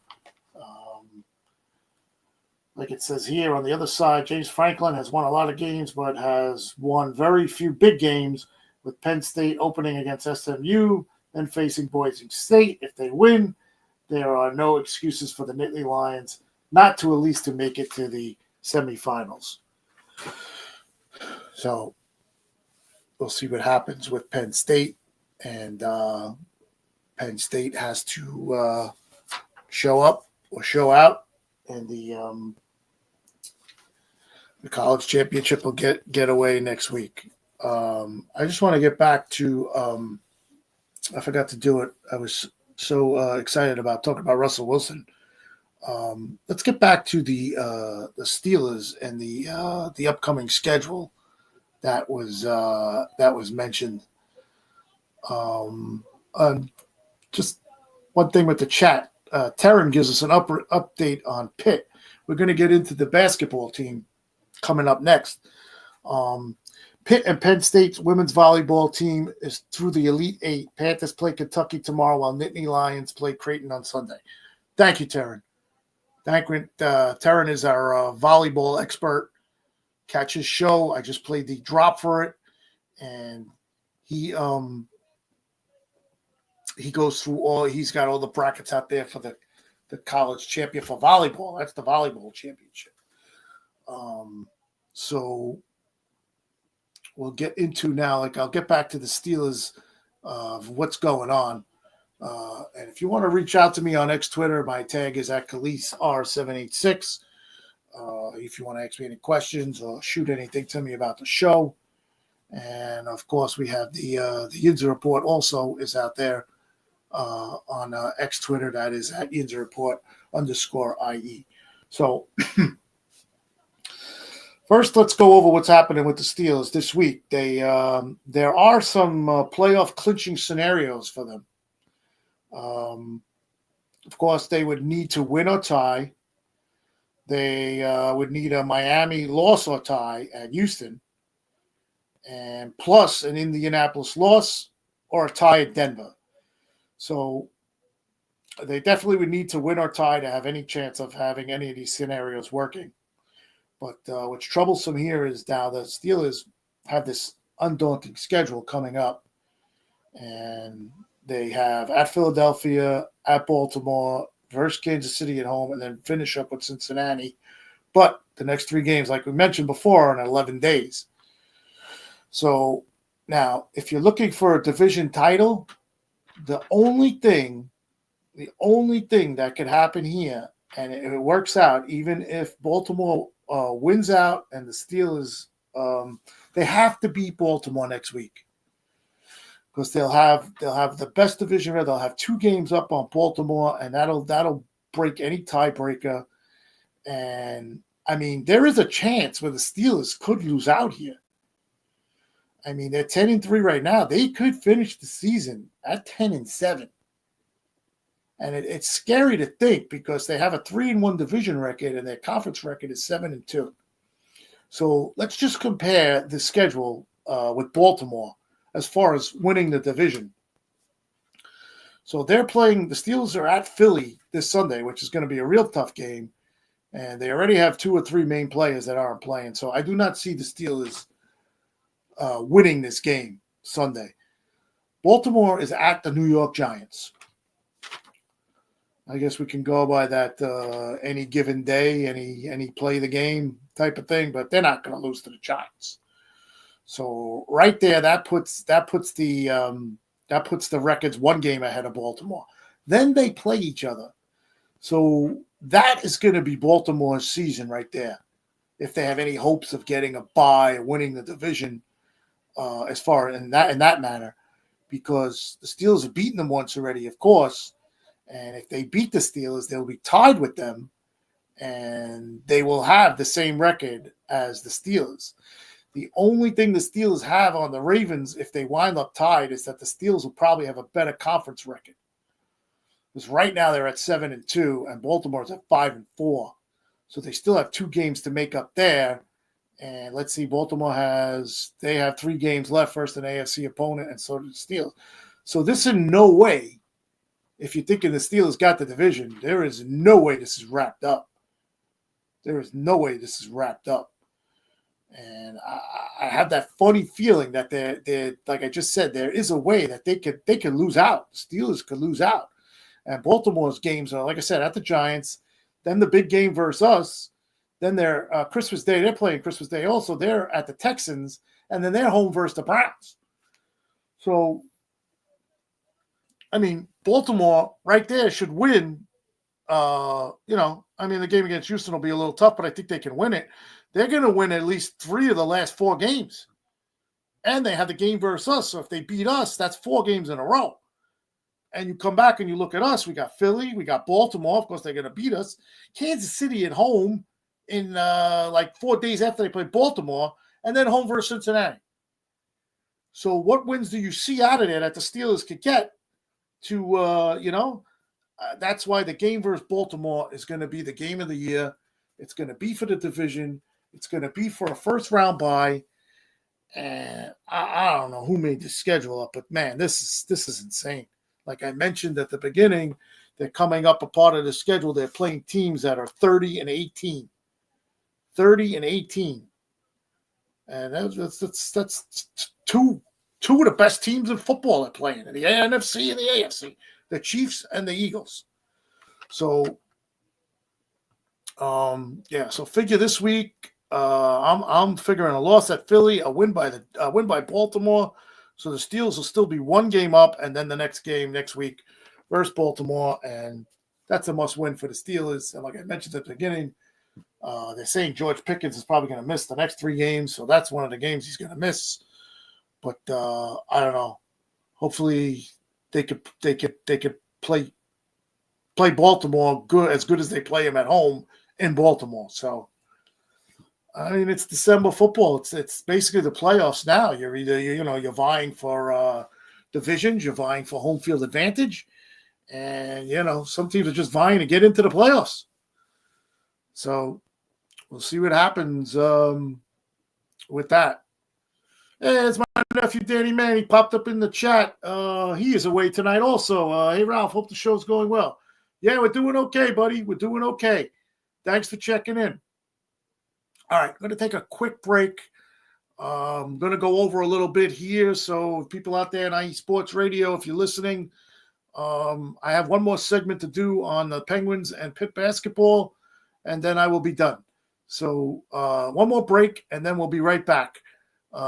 Like it says here on the other side, James Franklin has won a lot of games, but has won very few big games, with Penn State opening against SMU, then facing Boise State. If they win, there are no excuses for the Nittany Lions not to at least to make it to the semifinals. So we'll see what happens with Penn State, and Penn State has to show up or show out, and the college championship will get away next week. I just want to get back to I forgot to do it. I was so excited about talking about Russell Wilson. Let's get back to the Steelers and the upcoming schedule that was mentioned. Just one thing with the chat. Taryn gives us an update on Pitt. We're going to get into the basketball team coming up next. Pitt and Penn State's women's volleyball team is through the Elite Eight. Panthers play Kentucky tomorrow, while Nittany Lions play Creighton on Sunday. Thank you, Taryn. Taryn is our volleyball expert. Catch his show. I just played the drop for it, and he goes through all. He's got all the brackets out there for the college champion for volleyball. That's the volleyball championship. So we'll get into now. I'll get back to the Steelers of what's going on. And if you want to reach out to me on X Twitter, my tag is at KaliseR786. If you want to ask me any questions or shoot anything to me about the show. And of course, we have the Yinzer Report also is out there on X Twitter. That is at Yinzer Report _IE. So first, let's go over what's happening with the Steelers this week. There are some playoff clinching scenarios for them. Of course, they would need to win or tie. They would need a Miami loss or tie at Houston, and plus an Indianapolis loss or a tie at Denver. So they definitely would need to win or tie to have any chance of having any of these scenarios working. But what's troublesome here is now the Steelers have this undaunting schedule coming up, and they have at Philadelphia, at Baltimore, versus Kansas City at home, and then finish up with Cincinnati. But the next 3 games, like we mentioned before, are in 11 days. So now, if you're looking for a division title, the only thing that could happen here, and it works out, even if Baltimore wins out and the Steelers, they have to beat Baltimore next week, because they'll have the best division record. They'll have 2 games up on Baltimore, and that'll break any tiebreaker. And I mean, there is a chance where the Steelers could lose out here. I mean, they're 10-3 right now. They could finish the season at 10-7. And it's scary to think because they have a 3-1 division record and their conference record is 7-2. So let's just compare the schedule with Baltimore as far as winning the division. So the Steelers are at Philly this Sunday, which is going to be a real tough game. And they already have 2 or 3 main players that aren't playing. So I do not see the Steelers winning this game Sunday. Baltimore is at the New York Giants. I guess we can go by that any given day, any play the game type of thing, but they're not going to lose to the Giants. So right there, that puts the records 1 game ahead of Baltimore. Then they play each other. So that is going to be Baltimore's season right there. If they have any hopes of getting a bye, winning the division, as far in that manner, because the Steelers have beaten them once already, of course. And if they beat the Steelers, they'll be tied with them, and they will have the same record as the Steelers. The only thing the Steelers have on the Ravens, if they wind up tied, is that the Steelers will probably have a better conference record. Because right now they're at 7-2, and Baltimore's at 5-4. So they still have 2 games to make up there. And let's see, Baltimore have 3 games left versus an AFC opponent, and so do the Steelers. So this in no way, if you're thinking the Steelers got the division, there is no way this is wrapped up. There is no way this is wrapped up. And I have that funny feeling that they're like I just said, there is a way that they could lose out. The Steelers could lose out. And Baltimore's games are, like I said, at the Giants, then the big game versus us, then they're Christmas Day, they're playing Christmas Day also, they're at the Texans, and then they're home versus the Browns. So, I mean, Baltimore right there should win. The game against Houston will be a little tough, but I think they can win it. They're going to win at least 3 of the last 4 games. And they have the game versus us. So if they beat us, that's 4 games in a row. And you come back and you look at us. We got Philly. We got Baltimore. Of course, they're going to beat us. Kansas City at home in 4 days after they play Baltimore. And then home versus Cincinnati. So what wins do you see out of there that the Steelers could get to, that's why the game versus Baltimore is going to be the game of the year. It's going to be for the division. It's going to be for a first-round bye. And I don't know who made this schedule up, but, man, this is insane. Like I mentioned at the beginning, they're coming up a part of the schedule. They're playing teams that are 30-18. 30-18. And that's two of the best teams in football are playing, in the NFC and the AFC, the Chiefs and the Eagles. So, so figure this week, I'm figuring a loss at Philly, a win by Baltimore. So the Steelers will still be 1 game up, and then the next game next week versus Baltimore, and that's a must-win for the Steelers. And like I mentioned at the beginning, they're saying George Pickens is probably going to miss the next 3 games, so that's one of the games he's going to miss. But I don't know. Hopefully they could play Baltimore as good as they play them at home in Baltimore. So I mean, it's December football. It's basically the playoffs now. You're either you're vying for divisions, you're vying for home field advantage, and some teams are just vying to get into the playoffs. So we'll see what happens with that. Hey, it's my nephew Danny Mann. He popped up in the chat. He is away tonight also. Hey, Ralph, hope the show's going well. Yeah, we're doing okay, buddy. We're doing okay. Thanks for checking in. All right, I'm going to take a quick break. I'm going to go over a little bit here. So people out there in IE Sports Radio, if you're listening, I have one more segment to do on the Penguins and Pitt basketball, and then I will be done. So one more break, and then we'll be right back.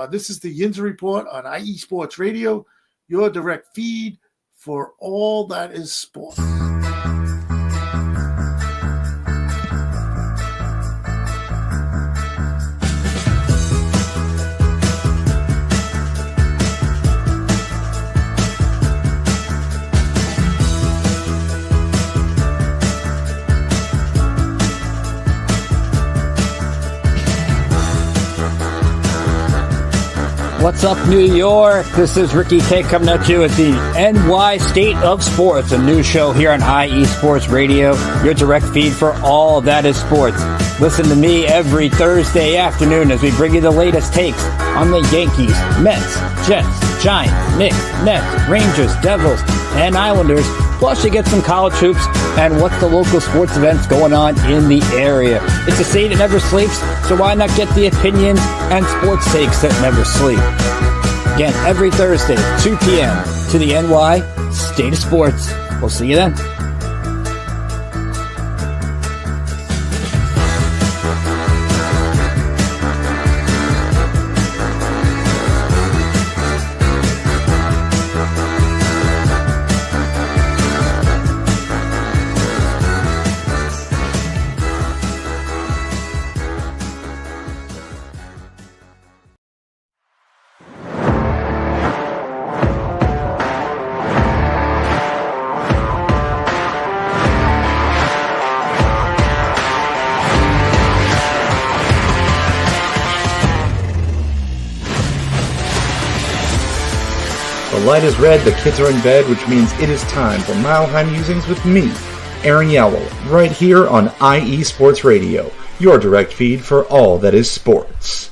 This is the Yinzer Report on IE Sports Radio, your direct feed for all that is sport. What's up, New York? This is Ricky K coming at you at the NY State of Sports, a new show here on IE Sports Radio, your direct feed for all that is sports. Listen to me every Thursday afternoon as we bring you the latest takes on the Yankees, Mets, Jets, Giants, Knicks, Nets, Rangers, Devils, and Islanders. Plus, you get some college hoops and what's the local sports events going on in the area. It's a state that never sleeps, so why not get the opinions and sports takes that never sleep? Again, every Thursday, 2 p.m. to the NY State of Sports. We'll see you then. The light is red, the kids are in bed, which means it is time for Mile High Musings with me, Aaron Yowell, right here on IE Sports Radio, your direct feed for all that is sports.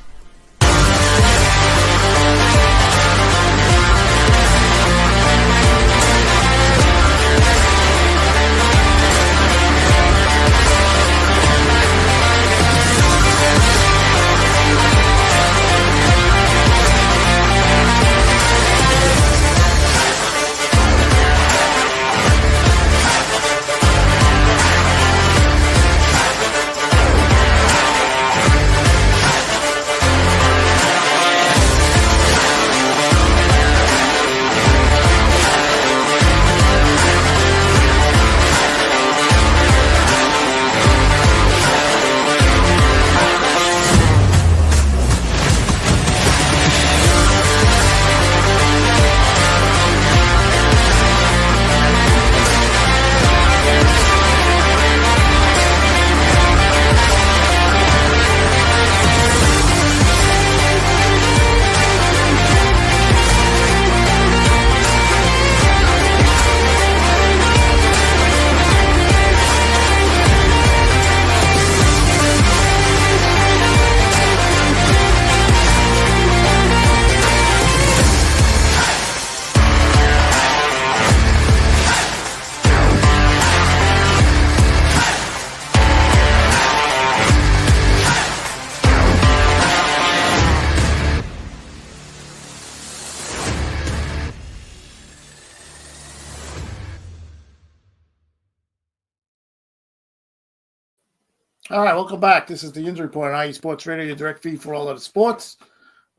All right, welcome back. This is the Yinzer Report on IE Sports Radio, your direct feed for all of the sports.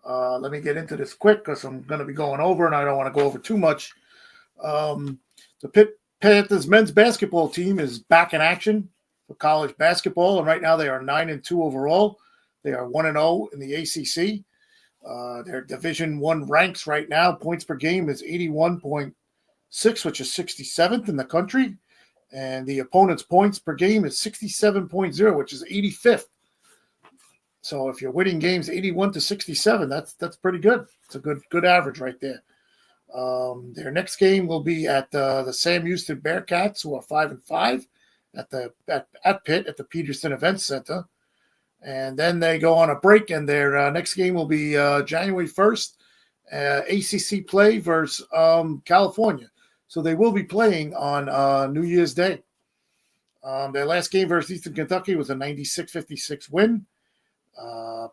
Let me get into this quick because I'm going to be going over, and I don't want to go over too much. The Pitt Panthers men's basketball team is back in action for college basketball, and right now they are 9-2 overall. They are 1-0 in the ACC. Their Division I ranks right now, points per game is 81.6, which is 67th in the country. And the opponent's points per game is 67.0, which is 85th. So if you're winning games 81-67, that's pretty good. It's a good average right there. Their next game will be at the Sam Houston Bearcats, who are 5-5 at Pitt at the Peterson Events Center. And then they go on a break, and their next game will be January 1st, ACC play versus California. So they will be playing on New Year's Day. Their last game versus Eastern Kentucky was a 96-56 win.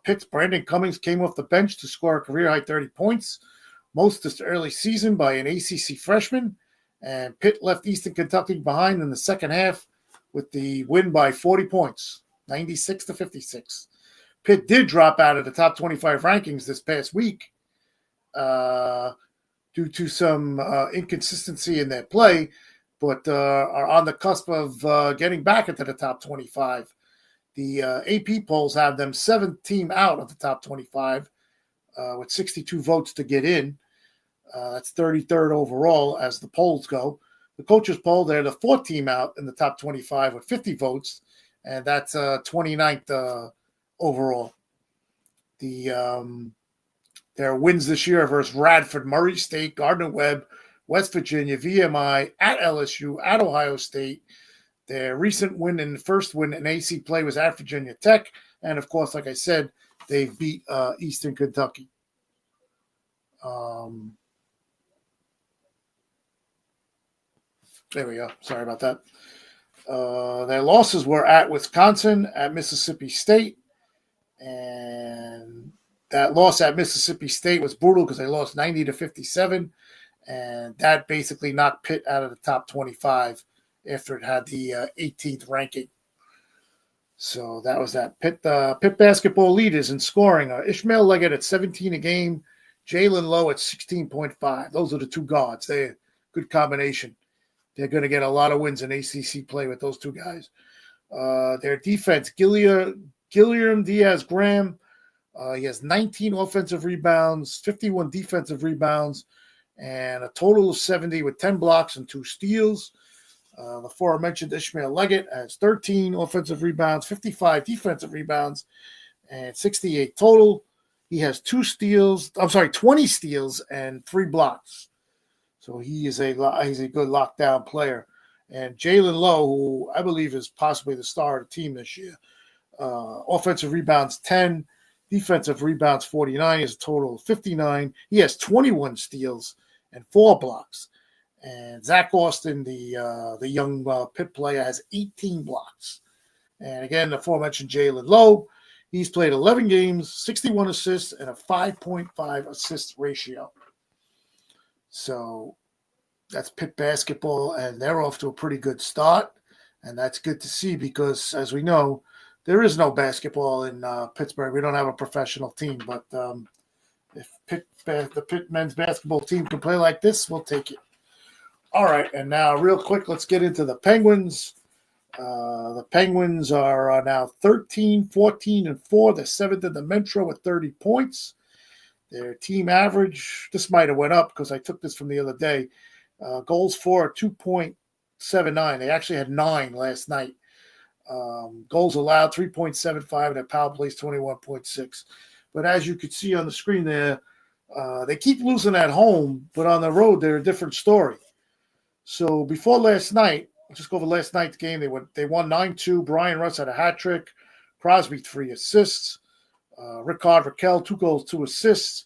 Pitt's Brandon Cummings came off the bench to score a career-high 30 points, most this early season by an ACC freshman. And Pitt left Eastern Kentucky behind in the second half with the win by 40 points, 96-56. Pitt did drop out of the top 25 rankings this past week due to some inconsistency in their play, but are on the cusp of getting back into the top 25. The AP polls have them 7th team out of the top 25 with 62 votes to get in. That's 33rd overall as the polls go. The coaches poll, they're the 4th team out in the top 25 with 50 votes, and that's 29th overall. The Their wins this year versus Radford, Murray State, Gardner-Webb, West Virginia, VMI, at LSU, at Ohio State. Their recent win and first win in AC play was at Virginia Tech. And, of course, like I said, they beat Eastern Kentucky. There we go. Sorry about that. Their losses were at Wisconsin, at Mississippi State. And that loss at Mississippi State was brutal because they lost 90-57. And that basically knocked Pitt out of the top 25 after it had the 18th ranking. So that was that. Pitt basketball leaders in scoring. Ishmael Leggett at 17 a game. Jalen Lowe at 16.5. Those are the two guards. They're a good combination. They're going to get a lot of wins in ACC play with those two guys. Their defense, Gilliam Diaz-Graham, he has 19 offensive rebounds, 51 defensive rebounds, and a total of 70 with 10 blocks and 2 steals. The aforementioned Ishmael Leggett has 13 offensive rebounds, 55 defensive rebounds, and 68 total. He has 20 steals and 3 blocks. So he's a good lockdown player. And Jalen Lowe, who I believe is possibly the star of the team this year, offensive rebounds 10, defensive rebounds 49. He has a total of 59. He has 21 steals and 4 blocks. And Zach Austin, the young Pitt player, has 18 blocks. And again, the aforementioned Jalen Lowe, he's played 11 games, 61 assists, and a 5.5 assist ratio. So that's Pitt basketball, and they're off to a pretty good start. And that's good to see because, as we know, there is no basketball in Pittsburgh. We don't have a professional team. But if the Pitt men's basketball team can play like this, we'll take it. All right, and now real quick, let's get into the Penguins. The Penguins are now 13, 14, and 4. They're 7th in the Metro with 30 points. Their team average, this might have went up because I took this from the other day. Goals for 2.79. They actually had 9 last night. Goals allowed 3.75, and their power play is 21.6. But as you could see on the screen there, they keep losing at home, but on the road they're a different story. So before last night, I'll just go over last night's game. They won 9-2. Brian Russ had a hat trick. Crosby 3 assists. Rickard Raquel 2 goals, 2 assists.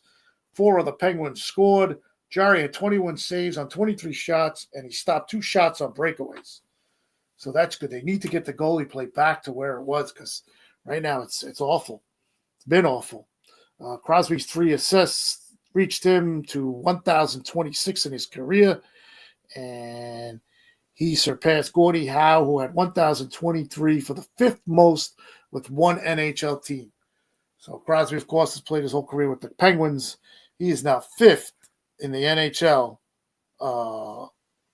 4 of the Penguins scored. Jari had 21 saves on 23 shots, and he stopped 2 shots on breakaways. So that's good. They need to get the goalie play back to where it was because right now it's awful. It's been awful. Crosby's 3 assists reached him to 1,026 in his career, and he surpassed Gordie Howe, who had 1,023 for the 5th most with one NHL team. So Crosby, of course, has played his whole career with the Penguins. He is now 5th in the NHL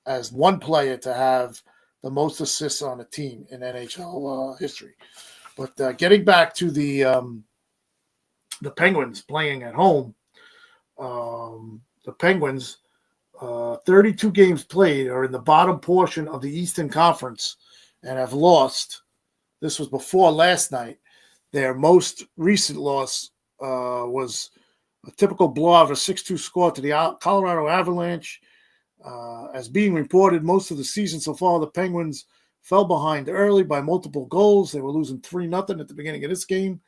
as one player to have the most assists on a team in NHL history. But getting back to the Penguins playing at home, the Penguins, 32 games played, are in the bottom portion of the Eastern Conference and have lost. This was before last night. Their most recent loss was a typical blowout of a 6-2 score to the Colorado Avalanche. As being reported, most of the season so far, the Penguins fell behind early by multiple goals. They were losing 3-0 at the beginning of this game.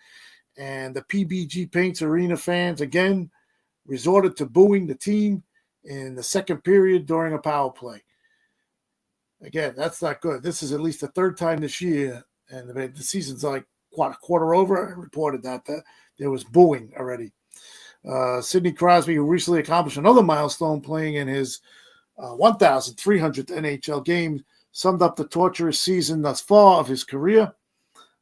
And the PBG Paints Arena fans, again, resorted to booing the team in the second period during a power play. Again, that's not good. This is at least the 3rd time this year, and the season's like, a quarter over. I reported that there was booing already. Sidney Crosby, who recently accomplished another milestone playing in his 1,300th NHL game, summed up the torturous season thus far of his career.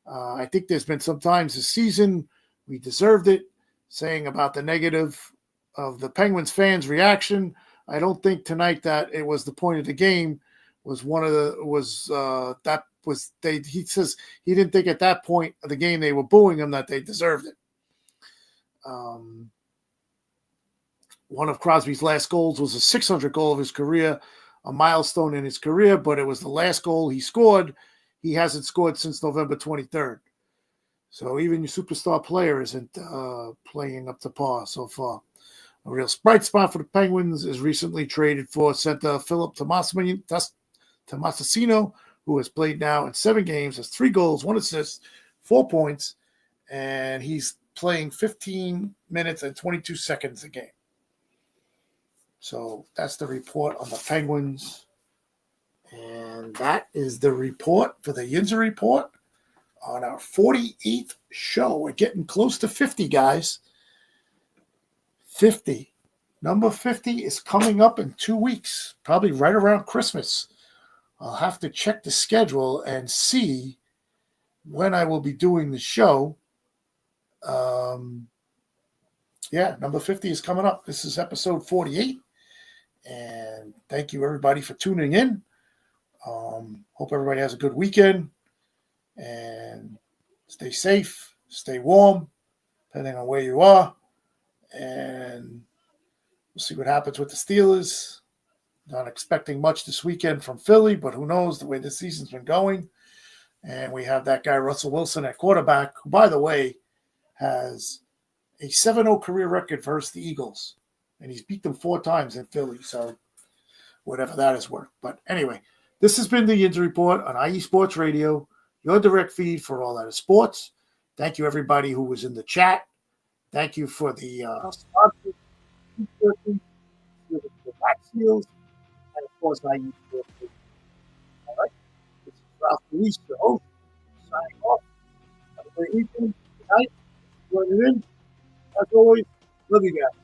I think there's been some times this season we deserved it, saying about the negative of the Penguins fans' reaction. I don't think tonight that it was the point of the game. He says he didn't think at that point of the game they were booing him that they deserved it. One of Crosby's last goals was a 600 goal of his career, a milestone in his career, but it was the last goal he scored. He hasn't scored since November 23rd. So even your superstar player isn't playing up to par so far. A real bright spot for the Penguins is recently traded for center Philip Tomasino, who has played now in 7 games, has 3 goals, 1 assist, 4 points, and he's playing 15 minutes and 22 seconds a game. So that's the report on the Penguins. And that is the report for the Yinzer Report on our 48th show. We're getting close to 50, guys. 50. Number 50 is coming up in 2 weeks, probably right around Christmas. I'll have to check the schedule and see when I will be doing the show. Number 50 is coming up. This is episode 48. And thank you, everybody, for tuning in. Hope everybody has a good weekend. And stay safe, stay warm, depending on where you are. And we'll see what happens with the Steelers. Not expecting much this weekend from Philly, but who knows the way this season's been going. And we have that guy, Russell Wilson, at quarterback, who, by the way, has a 7-0 career record versus the Eagles. And he's beat them 4 times in Philly, so whatever that is worth. But anyway, this has been the Yinzer Report on IE Sports Radio, your direct feed for all that is sports. Thank you, everybody who was in the chat. Thank you for the sponsors, the Wax Seals, and of course, IE Sports Radio. All right. This is Ralph Calise, your host, signing off. Have a great weekend. Good night. Join in. As always, love you guys.